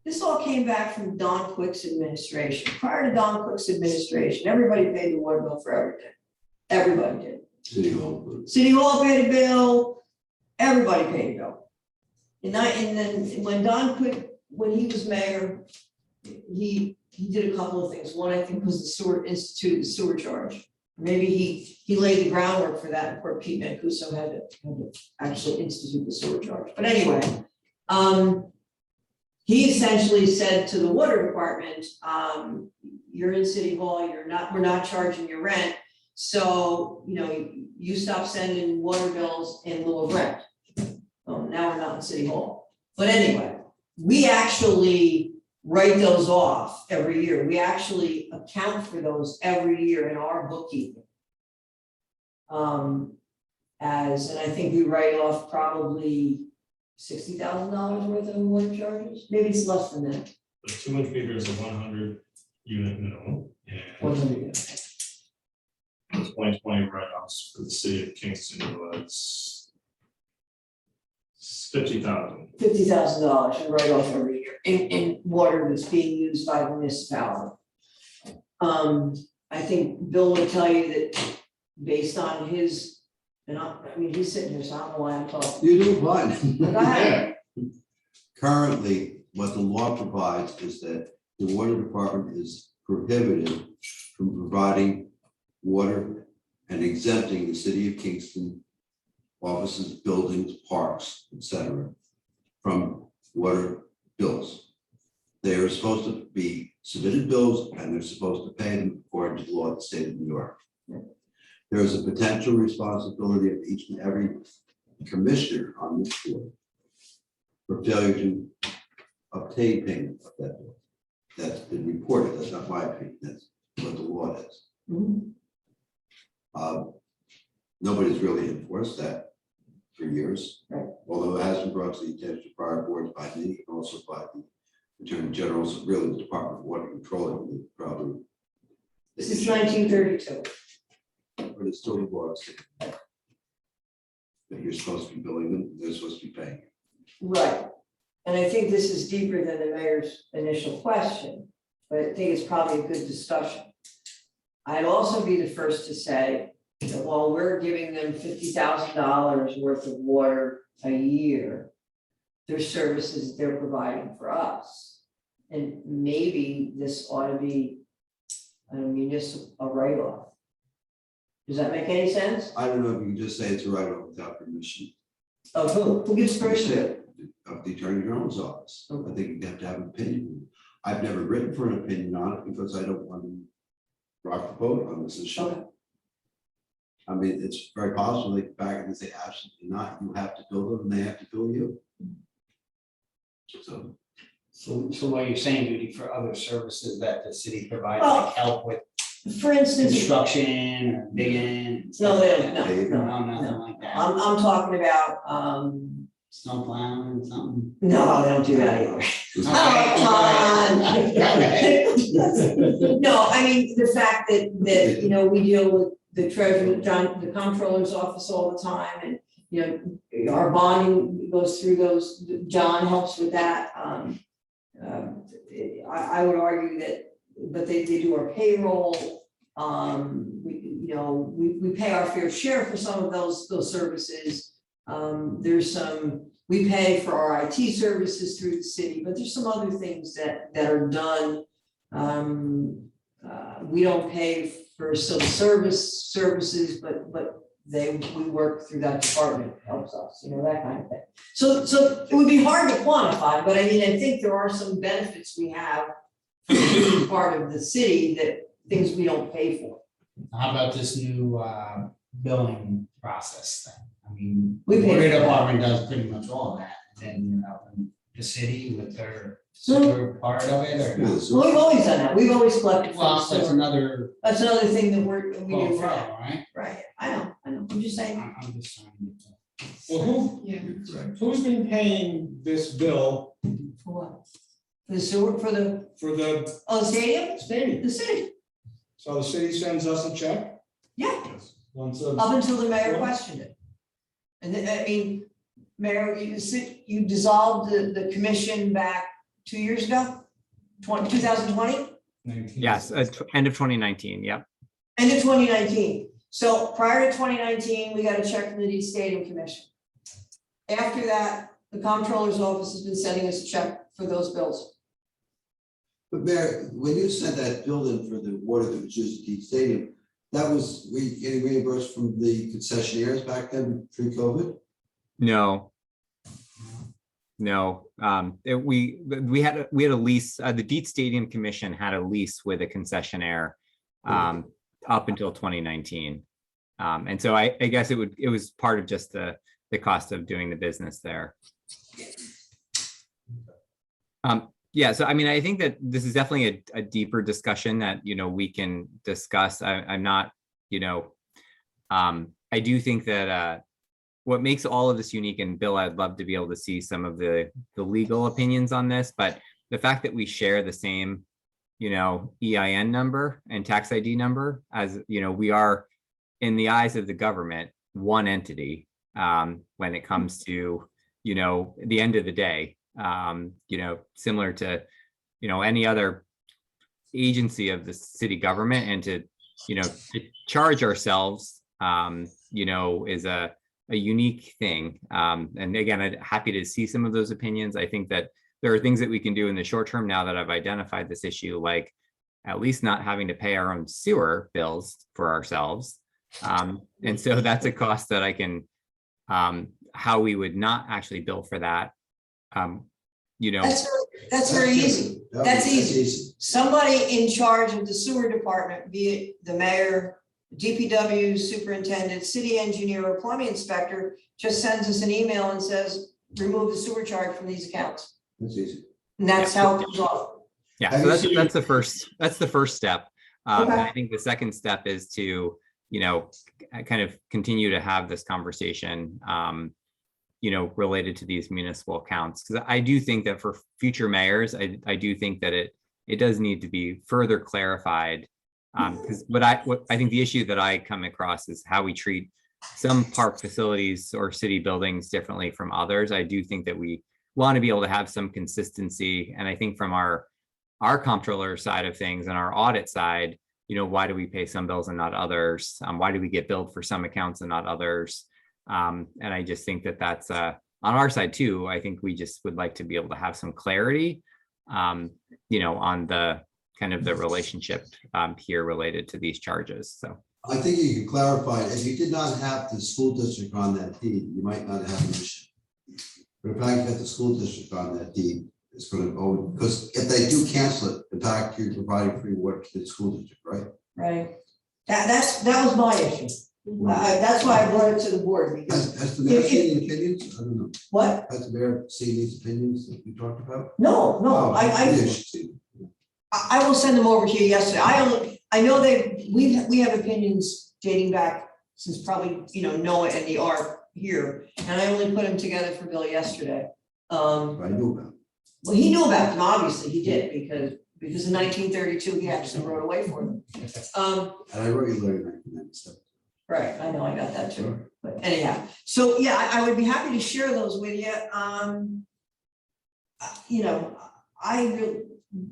Speaker 2: This all came back from Don Quick's administration. Prior to Don Quick's administration, everybody paid the water bill for everything. Everybody did.
Speaker 9: City Hall.
Speaker 2: City Hall paid a bill, everybody paid a bill. And then when Don Quick, when he was mayor, he did a couple of things. One, I think, was the sewer, instituted the sewer charge. Maybe he laid the groundwork for that, and poor Pete Mancuso had to actually institute the sewer charge. But anyway, he essentially said to the water department, you're in City Hall, we're not charging your rent. So, you stop sending water bills in lieu of rent. Now we're not in City Hall. But anyway, we actually write those off every year. We actually account for those every year in our bookkeeping. And I think we write off probably $60,000 worth of water charges. Maybe it's less than that.
Speaker 6: The 2-inch meter is a 100 unit minimum. And
Speaker 2: 100 units.
Speaker 6: the 2020 write-offs for the city of Kingston was $50,000.
Speaker 2: $50,000 we write off every year in water that's being used by the municipality. I think Bill would tell you that based on his, he's sitting here, so I don't know why I'm talking.
Speaker 9: You do fine.
Speaker 2: Go ahead.
Speaker 9: Currently, what the law provides is that the water department is prohibited from providing water and exempting the city of Kingston offices, buildings, parks, etc., from water bills. They are supposed to be submitted bills and they're supposed to pay them according to the law of the state of New York. There is a potential responsibility of each and every commissioner on this board for failure to obtain payment of that bill. That's been reported. That's not my opinion. That's what the law is. nobody's really enforced that for years.
Speaker 2: Right.
Speaker 9: Although it has been brought to the attention of prior boards by me and also by the Attorney General's, really the Department of Water Control, probably.
Speaker 2: Since 1932.
Speaker 9: But it's still the law. That you're supposed to be billing them, they're supposed to be paying.
Speaker 2: Right. And I think this is deeper than the mayor's initial question, but I think it's probably a good discussion. I'd also be the first to say that while we're giving them $50,000 worth of water a year, there's services they're providing for us. And maybe this ought to be a municipal write-off. Does that make any sense?
Speaker 9: I don't know if you can just say it's a write-off without permission
Speaker 2: Of who? Who gives permission to it?
Speaker 9: of the Attorney General's office. I think you have to have an opinion. I've never written for an opinion on it because I don't want to rock the boat on this issue.
Speaker 2: Okay.
Speaker 9: I mean, it's very possible they come back and say absolutely not, you have to bill them and they have to bill you. So.
Speaker 5: So what you're saying, Judy, for other services that the city provides,
Speaker 2: Well,
Speaker 5: like help with
Speaker 2: For instance,
Speaker 5: construction or digging?
Speaker 2: no, they don't,
Speaker 5: No,
Speaker 2: no,
Speaker 5: nothing like that.
Speaker 2: I'm talking about,
Speaker 5: Snow plowing or something?
Speaker 2: no, they don't do that either.
Speaker 5: Okay.
Speaker 2: No, I mean, the fact that, you know, we deal with the treasurer, the comptroller's office all the time, and, you know, our bonding goes through those, John helps with that. I would argue that, but they do our payroll, we pay our fair share for some of those services. There's some, we pay for our IT services through the city, but there's some other things that are done. We don't pay for civil services, but we work through that department, helps us, you know, that kind of thing. So it would be hard to quantify, but I mean, I think there are some benefits we have for being part of the city, that things we don't pay for.
Speaker 5: How about this new billing process thing? I mean,
Speaker 2: We
Speaker 5: the
Speaker 2: pay
Speaker 5: water
Speaker 2: for that.
Speaker 5: department does pretty much all that, and then, the city with their sewer part of it, or?
Speaker 9: Yeah, so-
Speaker 2: Well, we've always done that, we've always collected from the
Speaker 5: Well, that's
Speaker 2: sewer.
Speaker 5: another.
Speaker 2: That's another thing that we
Speaker 5: Well,
Speaker 2: do for that,
Speaker 5: right?
Speaker 2: right, I know, I'm just saying.
Speaker 5: I'm just trying to get that.
Speaker 8: Well,
Speaker 4: Yeah.
Speaker 8: who's been paying this bill
Speaker 2: For what? For the sewer, for the stadium,
Speaker 8: stadium?
Speaker 2: the city,
Speaker 8: So the city sends us a check
Speaker 2: yeah,
Speaker 8: once
Speaker 2: up until the mayor questioned it. And then, I mean, Mayor, you dissolved the commission back 2 years ago? 2020?
Speaker 10: Yes, end of 2019, yep.
Speaker 2: End of 2019. So prior to 2019, we got a check from the Stadium Commission. After that, the comptroller's office has been sending us a check for those bills.
Speaker 9: But Mayor, when you sent that bill in for the water that was used at the stadium, that was, were you getting reimbursed from the concessionaires back then, pre-COVID?
Speaker 10: No. No, we had a lease, the Deet Stadium Commission had a lease with a concessionaire up until 2019. And so I guess it was part of just the cost of doing the business there. Yeah, so I mean, I think that this is definitely a deeper discussion that, you know, we can discuss. I'm not, you know, I do think that what makes all of this unique, and Bill, I'd love to be able to see some of the legal opinions on this, but the fact that we share the same, you know, EIN number and tax ID number, as, you know, we are, in the eyes of the government, one entity when it comes to, you know, the end of the day, you know, similar to, you know, any other agency of the city government, and to, you know, to charge ourselves, you know, is a unique thing. And again, I'm happy to see some of those opinions. I think that there are things that we can do in the short term now that I've identified this issue, like at least not having to pay our own sewer bills for ourselves. And so that's a cost that I can, how we would not actually bill for that. You know,
Speaker 2: That's very easy. That's easy. Somebody in charge of the sewer department, be it the mayor, DPW superintendent, city engineer, or plumbing inspector, just sends us an email and says, remove the sewer charge from these accounts.
Speaker 9: That's easy.
Speaker 2: And that's how it goes off.
Speaker 10: yeah, so that's the first step. And
Speaker 2: Okay.
Speaker 10: I think the second step is to, kind of continue to have this conversation, related to these municipal accounts. Because I do think that for future mayors, I do think that it does need to be further clarified. Because what I think the issue that I come across is how we treat some park facilities or city buildings differently from others. I do think that we want to be able to have some consistency. And I think from our comptroller side of things and our audit side, why do we pay some bills and not others? Why do we get billed for some accounts and not others? And I just think that that's on our side too. I think we just would like to be able to have some clarity, on the kind of the relationship here related to these charges. So
Speaker 9: I think you can clarify, if you did not have the school district on that deed, you might not have an issue. But if I get the school district on that deed, it's gonna owe, because if they do cancel it, in fact, you're providing free water to the school district, right?
Speaker 2: Right. That was my issue. That's why I brought it to the board, because
Speaker 9: Has the mayor seen the opinions? I don't know.
Speaker 2: what?
Speaker 9: Has the mayor seen these opinions that we talked about?
Speaker 2: No,
Speaker 9: Oh,
Speaker 2: I
Speaker 9: yeah, she should see them.
Speaker 2: I will send them over to you yesterday. I know we have opinions dating back since probably, Noah and the ARP here, and I only put them together for Bill yesterday.
Speaker 9: I knew about it.
Speaker 2: Well, he knew about them, obviously, he did, because in 1932, he actually wrote away for them.
Speaker 9: And I regularly recommend stuff.
Speaker 2: Right, I know, I got that too, but anyhow, so yeah, I would be happy to share those with you.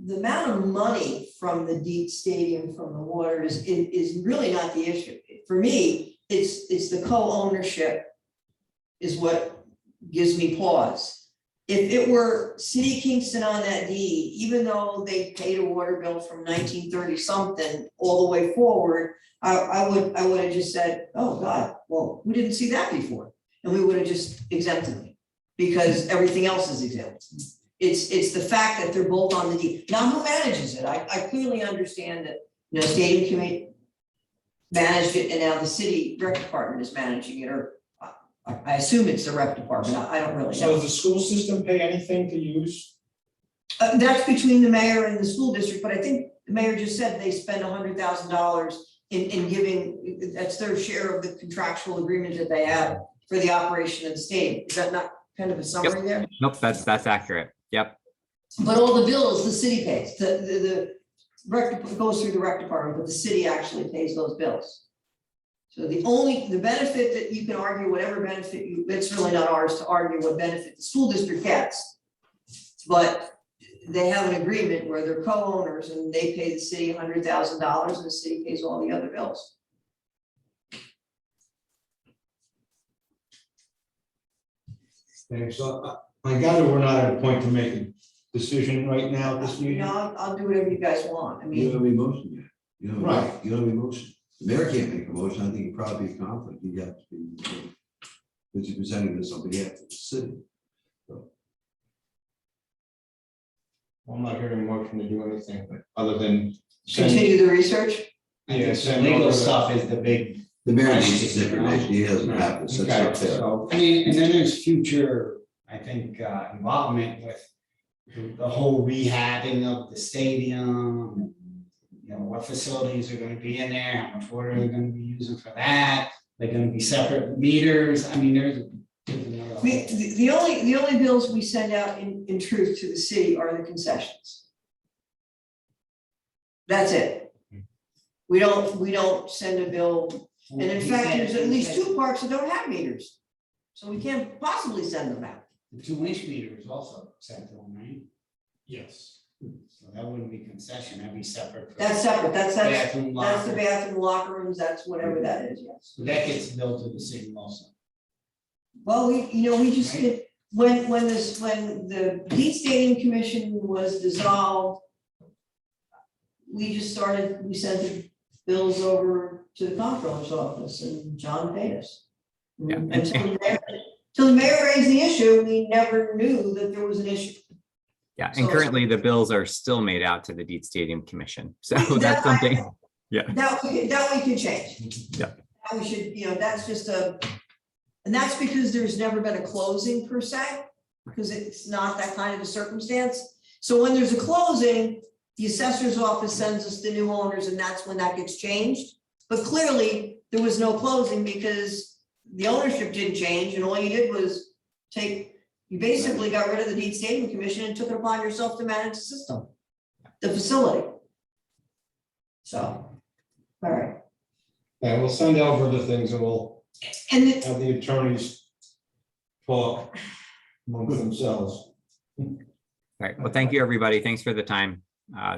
Speaker 2: The amount of money from the Deep Stadium from the water is really not the issue. For me, it's the co-ownership is what gives me pause. If it were City of Kingston on that deed, even though they paid a water bill from 1930 something all the way forward, I would have just said, oh God, well, we didn't see that before. And we would have just exempted them because everything else is exempt. It's the fact that they're both on the deed. Now, who manages it? I clearly understand that, Stadium Committee managed it and now the city rec department is managing it, or I assume it's the rec department. I don't really
Speaker 1: So
Speaker 2: know.
Speaker 1: does the school system pay anything to use?
Speaker 2: That's between the mayor and the school district, but I think the mayor just said they spend $100,000 in giving, that's their share of the contractual agreement that they have for the operation of the stadium. Is that not kind of a summary there?
Speaker 10: nope, that's accurate. Yep.
Speaker 2: But all the bills, the city pays, the rec goes through the rec department, but the city actually pays those bills. So the benefit that you can argue, whatever benefit it's really not ours to argue what benefit the school district gets. But they have an agreement where they're co-owners and they pay the city $100,000 and the city pays all the other bills.
Speaker 8: Okay, so I gather we're not at a point to make a decision right now at this meeting?
Speaker 2: I'll do whatever you guys want. I
Speaker 9: You don't
Speaker 2: mean,
Speaker 9: have a motion yet. You don't
Speaker 8: Right.
Speaker 9: You don't have a motion. The mayor can't make a motion. I think it probably be a conflict. You have to be, because you're presenting this on behalf of the city.
Speaker 8: I'm not hearing a motion to do anything, but other than send,
Speaker 2: continue the research.
Speaker 8: yeah, send
Speaker 5: Legal
Speaker 8: over
Speaker 5: stuff is the big.
Speaker 9: The mayor needs this information. He doesn't have it. So it's
Speaker 8: Okay,
Speaker 9: up there.
Speaker 8: so,
Speaker 5: I mean, and then there's future, I think, involvement with the whole rehabbing of the stadium. What facilities are gonna be in there, how much water they're gonna be using for that, they're gonna be separate meters, I mean, there's another.
Speaker 2: The only bills we send out in truth to the city are the concessions. That's it. We don't send a bill, and in fact, there's at least 2 parks that don't have meters. So we can't possibly send them out.
Speaker 5: The 2-inch meter is also sent to them, right?
Speaker 6: Yes.
Speaker 5: So that wouldn't be concession, that'd be separate.
Speaker 2: That's separate, that's the
Speaker 5: Bathroom, locker.
Speaker 2: bathroom, locker rooms, that's whatever that is, yes.
Speaker 5: So that gets billed to the city also.
Speaker 2: Well, we just did, when the Deep Stadium Commission was dissolved, we sent the bills over to the comptroller's office and John paid us.
Speaker 10: Yeah.
Speaker 2: Until the mayor raised the issue, we never knew that there was an issue.
Speaker 10: Yeah,
Speaker 2: So-
Speaker 10: and currently the bills are still made out to the Deep Stadium Commission. So that's something, yeah.
Speaker 2: That we can change.
Speaker 10: Yeah.
Speaker 2: That we should, that's just and that's because there's never been a closing per se, because it's not that kind of a circumstance. So when there's a closing, the assessor's office sends us the new owners and that's when that gets changed. But clearly, there was no closing because the ownership didn't change and all you did was you basically got rid of the Deed Stadium Commission and took it upon yourself to manage the system, the facility. So, all right.
Speaker 8: Yeah, we'll send over the things and we'll
Speaker 2: And it,
Speaker 8: have the attorneys talk amongst themselves.
Speaker 10: Right, well, thank you, everybody. Thanks for the time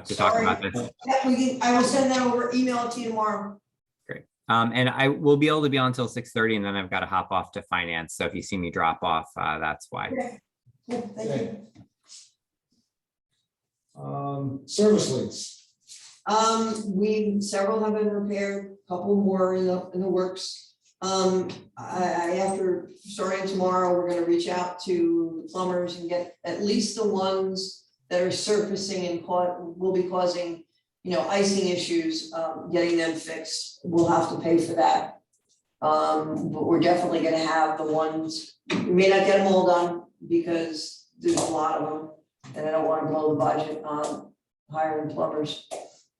Speaker 10: to talk about this.
Speaker 2: yeah, I will send that over, email it to you tomorrow.
Speaker 10: And I will be able to be on until 6:30 and then I've got to hop off to finance. So if you see me drop off, that's why.
Speaker 2: Okay. Cool, thank you.
Speaker 8: Service leaks.
Speaker 2: Several have been repaired, a couple more in the works. After starting tomorrow, we're gonna reach out to plumbers and get at least the ones that are surfacing and will be causing, icing issues, getting them fixed. We'll have to pay for that. But we're definitely gonna have the ones, we may not get them all done because there's a lot of them. And I don't wanna blow the budget on hiring plumbers.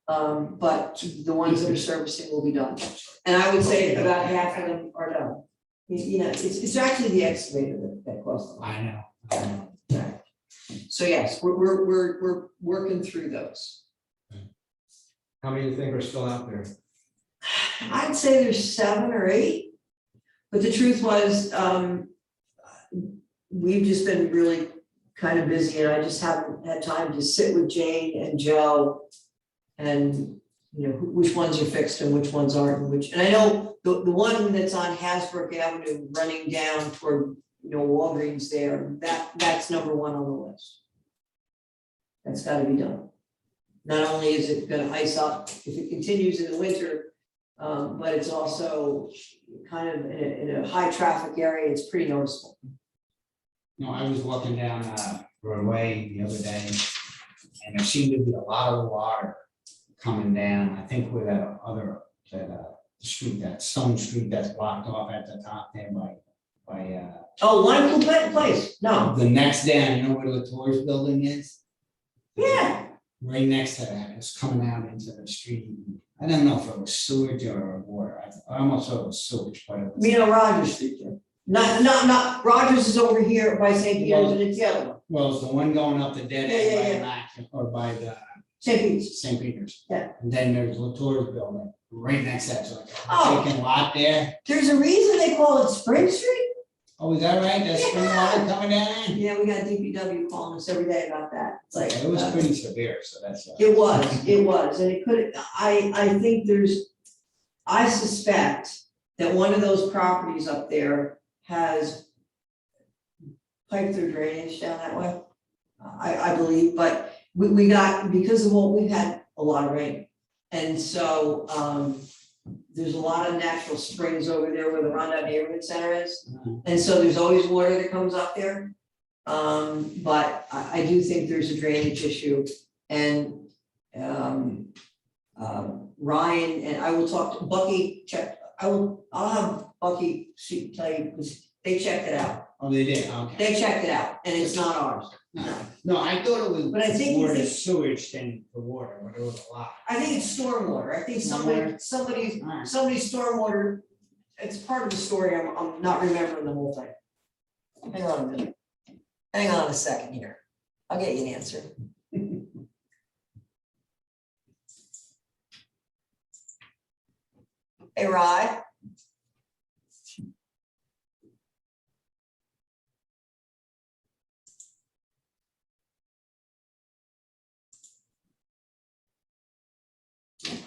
Speaker 2: But the ones that are servicing will be done. And I would say about half of them are done. It's actually the excavator that costs them.
Speaker 5: I know.
Speaker 2: Right. So yes, we're working through those.
Speaker 8: How many do you think are still out there?
Speaker 2: I'd say there's 7 or 8. But the truth was, we've just been really kind of busy and I just haven't had time to sit with Jane and Joe. And which ones are fixed and which ones aren't, and I know the one that's on Hasbrook Avenue running down toward Walgreens there, that's number 1 on the list. That's got to be done. Not only is it going to ice up if it continues in the winter, but it's also kind of in a high traffic area. It's pretty noticeable.
Speaker 5: I was walking down Broadway the other day, and there seemed to be a lot of water coming down. I think where that street, that Stone Street that's blocked off at the top there by
Speaker 2: Oh, one place? No.
Speaker 5: the next down, you know where the Tours building is?
Speaker 2: Yeah.
Speaker 5: Right next to that, it's coming out into the street. I don't know if it was sewage or water. I almost thought it was sewage, but it was.
Speaker 2: Rogers Street there. Not Rogers is over here by St. Peter's and it's the other one.
Speaker 5: Well, it's the one going up the dead end by Mac or by the
Speaker 2: St. Peter's.
Speaker 5: St. Peter's.
Speaker 2: Yeah.
Speaker 5: And then there's Latour's building right next to that, so like
Speaker 2: Oh.
Speaker 5: a vacant lot there.
Speaker 2: There's a reason they call it Spring Street?
Speaker 5: Oh, is that right? That's spring water coming down?
Speaker 2: Yeah, we got DPW calling us every day about that. It's like.
Speaker 5: It was pretty severe, so that's.
Speaker 2: It was, and it could, I think I suspect that one of those properties up there has piped their drainage down that way. I believe, but we got, because of what, we've had a lot of rain. And so, there's a lot of natural springs over there where the Rondon Neighborhood Center is. And so there's always water that comes up there. But I do think there's a drainage issue and, Ryan, and I will talk to Bucky, I'll have Bucky tell you, because they checked it out.
Speaker 5: Oh, they did, okay.
Speaker 2: They checked it out and it's not ours.
Speaker 5: No, I thought it was
Speaker 2: But I think
Speaker 5: more
Speaker 2: it's-
Speaker 5: the sewage than the water, but it was a lot.
Speaker 2: I think it's stormwater. I think somebody's
Speaker 5: Alright.
Speaker 2: stormwater, it's part of the story. I'm not remembering the whole thing. Hang on a minute. Hang on a second here. I'll get you an answer. Hey, Rod.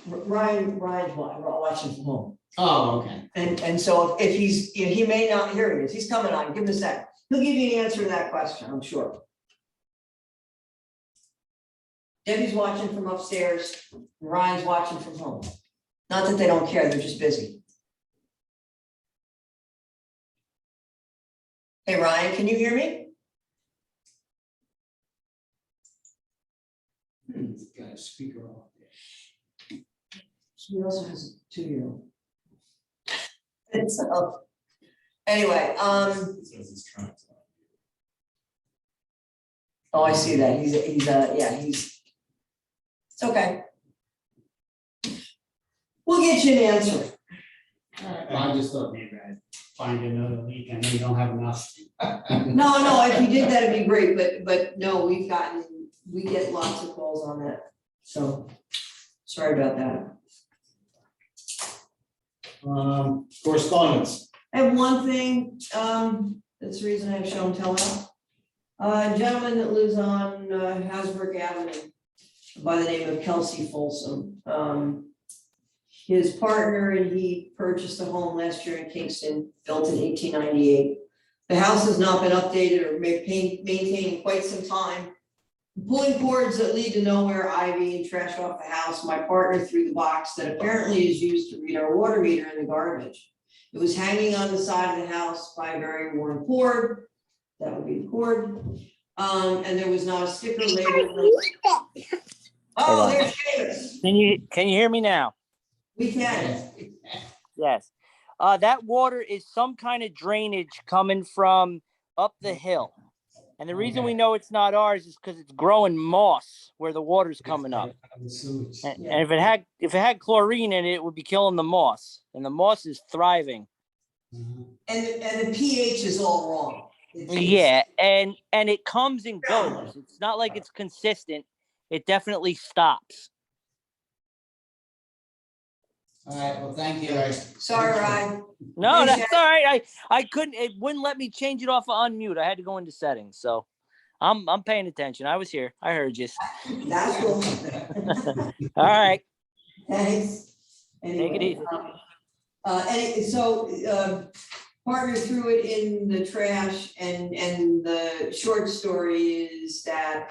Speaker 2: Ryan's watching from home.
Speaker 5: Oh, okay.
Speaker 2: And so if he's, he may not, here he is, he's coming on, give him a sec. He'll give you an answer to that question, I'm sure. Debbie's watching from upstairs, Ryan's watching from home. Not that they don't care, they're just busy. Hey, Ryan, can you hear me?
Speaker 5: It's got a speaker off there.
Speaker 2: He also has a 2-year-old. And so, anyway,
Speaker 6: It says it's trying to-
Speaker 2: oh, I see that, it's okay. We'll get you an answer.
Speaker 5: Well, I just thought maybe I'd find another leak, I know you don't have enough.
Speaker 2: No, if you did, that'd be great, but no, we get lots of calls on that, so, sorry about that.
Speaker 8: Correspondence.
Speaker 2: I have one thing, that's the reason I have show and tell now. A gentleman that lives on Hasbrook Avenue by the name of Kelsey Folsom. His partner and he purchased a home last year in Kingston, built in 1898. The house has not been updated or maintained in quite some time. Pulling cords that lead to nowhere, ivy and trash off the house. My partner threw the box that apparently is used to read our water meter in the garbage. It was hanging on the side of the house by a very worn cord. That would be the cord. And there was not a sticker labeled. Oh, there's Seamus.
Speaker 11: Can you hear me now?
Speaker 2: We can.
Speaker 11: Yes. That water is some kind of drainage coming from up the hill. And the reason we know it's not ours is because it's growing moss where the water's coming up. And if it had chlorine in it, it would be killing the moss. And the moss is thriving.
Speaker 2: And the pH is all wrong.
Speaker 11: Yeah, and it comes and goes. It's not like it's consistent. It definitely stops.
Speaker 5: All right, well, thank you.
Speaker 2: Sorry, Ryan.
Speaker 11: No,
Speaker 2: Hey,
Speaker 11: that's all right. I couldn't. It wouldn't let me change it off of unmute. I had to go into settings. So, I'm paying attention. I was here. I heard you.
Speaker 2: That's cool.
Speaker 11: All right.
Speaker 2: Thanks.
Speaker 11: Take it easy.
Speaker 2: Partner threw it in the trash, and the short story is that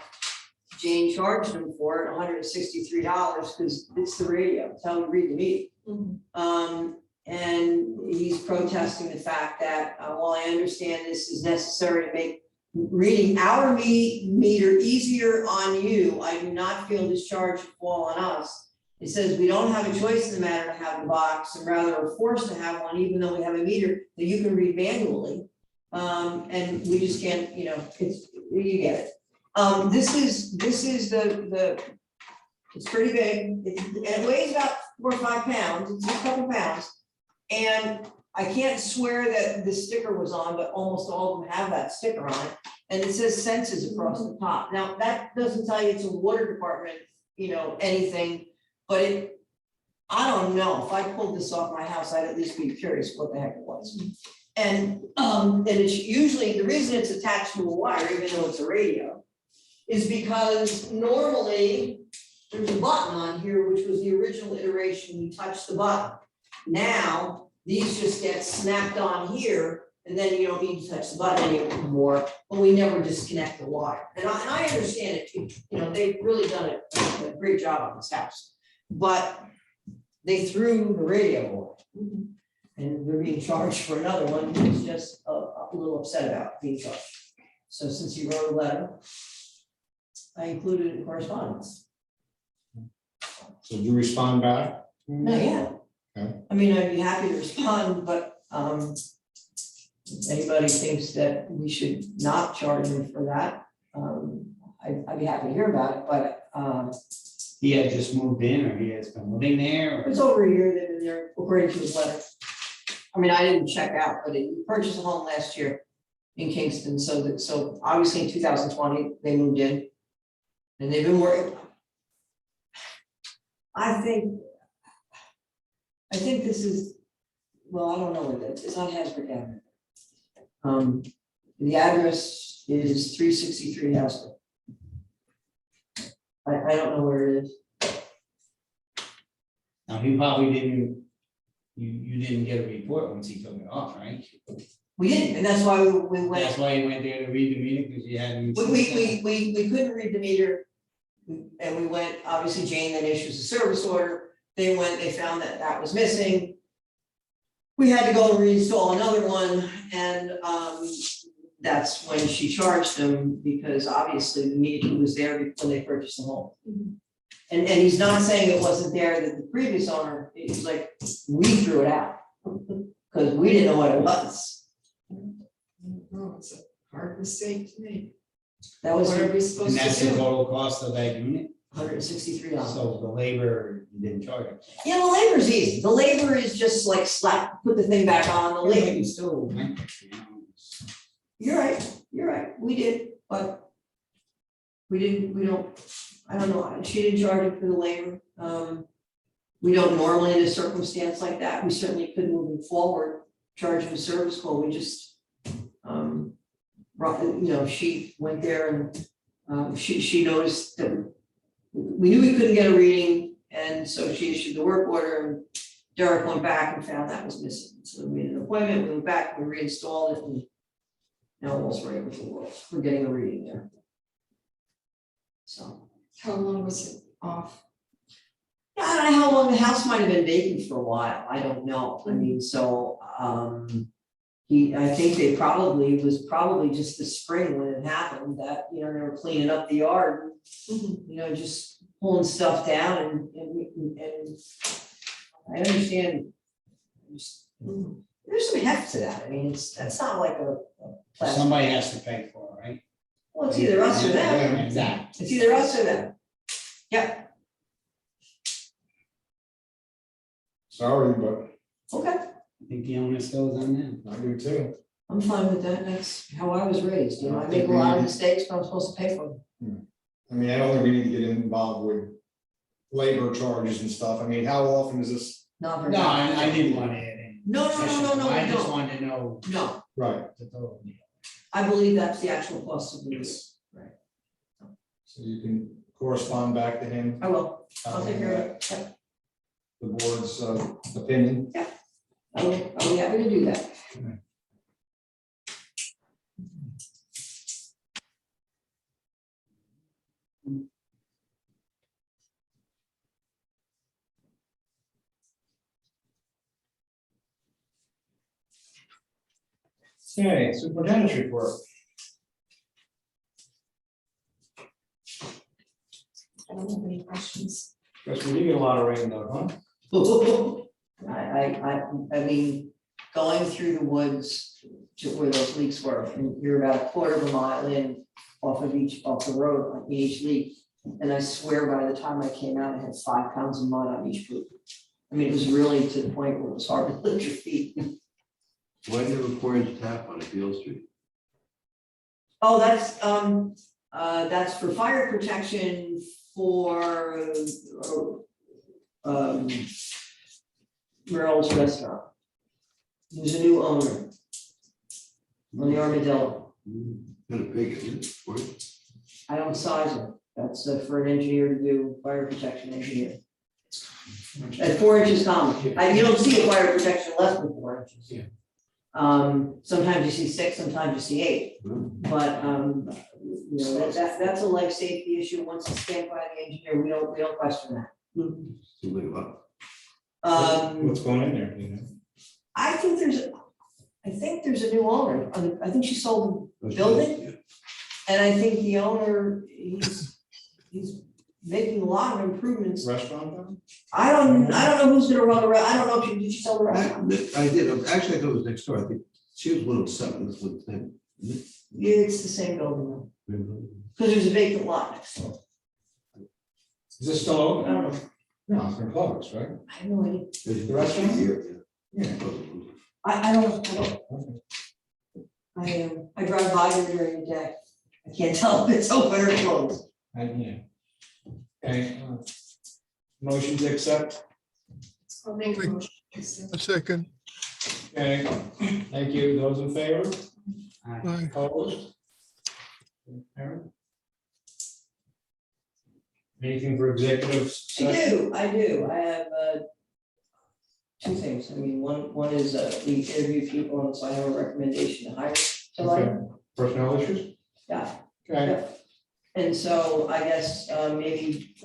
Speaker 2: Jane charged him for it $163 because it's the radio. It's how we read the meeting. And he's protesting the fact that while I understand this is necessary to make reading our meter easier on you, I do not feel this charge should fall on us. It says we don't have a choice in the matter to have the box, and rather are forced to have one, even though we have a meter that you can read manually. And we just can't, you get it. This is the it's pretty big, and it weighs about 4 or 5 pounds, it's a couple pounds. And I can't swear that the sticker was on, but almost all of them have that sticker on it. And it says senses across the top. Now, that doesn't tell you it's a water department, anything, but I don't know, if I pulled this off my house, I'd at least be curious what the heck it was. And it's usually, the reason it's attached to a wire, even though it's a radio, is because normally there's a button on here, which was the original iteration, you touch the button. Now, these just get snapped on here, and then you don't need to touch the button anymore, but we never disconnect the wire. And I understand it too, they've really done a great job on this house. But they threw the radio away. And they're being charged for another one, who's just a little upset about being charged. So since you wrote a letter, I included it in correspondence.
Speaker 8: So did you respond back?
Speaker 2: No, yeah.
Speaker 8: Okay.
Speaker 2: I mean, I'd be happy to respond, but if anybody thinks that we should not charge them for that, I'd be happy to hear about it, but
Speaker 5: He had just moved in, or he has been living there, or?
Speaker 2: it's over a year they've been there, according to his letter. I mean, I didn't check out, but he purchased a home last year in Kingston, so obviously in 2020, they moved in. And they've been working. I think this is, well, I don't know what that is, it's on Hasbrook Avenue. The address is 363 Hasbrook. I don't know where it is.
Speaker 5: Now, he probably didn't, you didn't get a report once he took it off, right?
Speaker 2: We didn't, and that's why we went.
Speaker 5: That's why you went there to read the meeting, because you hadn't.
Speaker 2: We couldn't read the meter. And we went, obviously Jane then issues a service order. They found that was missing. We had to go and reinstall another one, and that's when she charged them, because obviously the meter was there when they purchased the home. And he's not saying it wasn't there, that the previous owner, it was like, we threw it out, because we didn't know what it was.
Speaker 4: Oh, it's a hard mistake to make.
Speaker 2: That was,
Speaker 4: What are we supposed
Speaker 5: And that's
Speaker 4: to
Speaker 5: the
Speaker 4: do?
Speaker 5: total cost of that unit?
Speaker 2: $163.
Speaker 5: So the labor, you didn't charge it.
Speaker 2: Yeah, the labor's easy. The labor is just like slap, put the thing back on, the
Speaker 5: Well,
Speaker 2: labor.
Speaker 5: you still went, you know,
Speaker 2: You're right, we did, but we don't, I don't know, she didn't charge it for the labor. We don't normally in a circumstance like that, we certainly could moving forward, charge him a service call, we just, she went there and, she noticed that we knew we couldn't get a reading, and so she issued the work order, and Derek went back and found that was missing, so we made an appointment, we went back, we reinstalled it, and now all's right with the world, we're getting a reading there. So,
Speaker 4: How long was it off?
Speaker 2: I don't know how long the house might have been vacant for a while, I don't know, I mean, so, I think it was probably just the spring when it happened, that, they were cleaning up the yard, just pulling stuff down and I understand. There's some heft to that, I mean, that's not like a plastic.
Speaker 5: somebody has to pay for it, right?
Speaker 2: Well, it's either us or them,
Speaker 5: Exactly.
Speaker 2: it's either us or them. Yeah,
Speaker 8: Sorry, but
Speaker 2: okay,
Speaker 5: I think the onus goes on them.
Speaker 8: I do too.
Speaker 2: I'm fine with that, that's how I was raised, I make a lot of mistakes, but I'm supposed to pay for them.
Speaker 8: I mean, I don't think we need to get involved with labor charges and stuff. I mean, how often is this?
Speaker 2: Not very.
Speaker 5: No, I didn't want to add any.
Speaker 2: No,
Speaker 5: I
Speaker 2: we
Speaker 5: just
Speaker 2: don't.
Speaker 5: wanted to know
Speaker 2: No,
Speaker 8: Right.
Speaker 5: the total deal.
Speaker 2: I believe that's the actual cost of the lease. Right.
Speaker 8: So you can correspond back to him.
Speaker 2: I will, I'll take care of it. Yep.
Speaker 8: The board's opinion.
Speaker 2: I'll be happy to do that.
Speaker 8: Okay, superintendent's report.
Speaker 4: I don't have any questions.
Speaker 8: Guess we did get a lot of rain though, huh?
Speaker 2: I mean, going through the woods to where those leaks were, and you're about a quarter of a mile in off the road on each leak. And I swear by the time I came out, I had 5 pounds of mud on each boot. I mean, it was really to the point where it was hard to lift your feet.
Speaker 9: Why do you have a 4-inch tap on Appeal Street?
Speaker 2: Oh, that's for fire protection for Merrill's Restaurant. There's a new owner on the Armadillo.
Speaker 9: Kind of big, isn't it? for it?
Speaker 2: I don't size it. That's for an engineer to do, fire protection engineer. At 4 inches common. You don't see a fire protection less than 4 inches.
Speaker 1: Yeah.
Speaker 2: Sometimes you see 6, sometimes you see 8. But that's a life safety issue. Once it's stamped by the engineer, we don't question that.
Speaker 9: Seems like a lot.
Speaker 8: What's going in there, you know?
Speaker 2: I think there's a new owner. I think she sold the building, and I think the owner, he's making a lot of improvements.
Speaker 8: Restaurant though?
Speaker 2: I don't know who's gonna run the I don't know if did she sell the restaurant?
Speaker 9: I did, actually, I thought it was next door. I think she was 107, this was 10.
Speaker 2: Yeah, it's the same building, because there's a vacant lot next door.
Speaker 8: Is this still
Speaker 2: I
Speaker 8: open?
Speaker 2: don't know.
Speaker 8: No, it's been closed, right?
Speaker 2: I have no idea.
Speaker 9: The
Speaker 8: restaurant?
Speaker 9: Yeah.
Speaker 2: I don't know. I drive by there during the day. I can't tell if it's open or closed.
Speaker 8: Yeah. Okay. Motion to accept.
Speaker 4: I'll make a motion.
Speaker 7: A second.
Speaker 8: Okay, thank you. Those in favor?
Speaker 7: Aye.
Speaker 8: Opposed? Aaron? Anything for executive session?
Speaker 2: I do. I have 2 things. I mean, one is we interview people, and so I have a recommendation to hire somebody.
Speaker 8: Okay. Personnel issues?
Speaker 2: Yeah.
Speaker 8: Okay.
Speaker 2: And so I guess maybe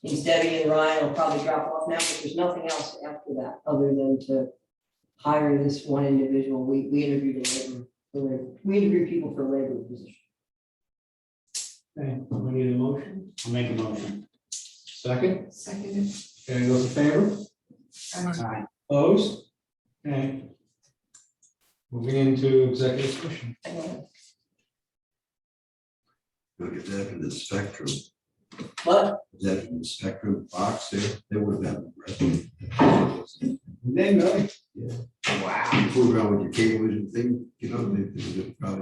Speaker 2: these Debbie and Ryan will probably drop off now, but there's nothing else after that other than to hire this one individual. We interviewed we interview people for labor position.
Speaker 8: Okay, we need a motion.
Speaker 5: I'll make a motion.
Speaker 8: Second?
Speaker 4: Seconded.
Speaker 8: Okay, those in favor?
Speaker 5: Aye.
Speaker 8: Opposed? Okay. Moving into executive session.
Speaker 9: Look at that in the spectrum.
Speaker 2: What?
Speaker 9: Is that from the Spectrum box there? They would have been.
Speaker 5: They really?
Speaker 9: Yeah. Wow. You fool around with your cables and things, you know, they probably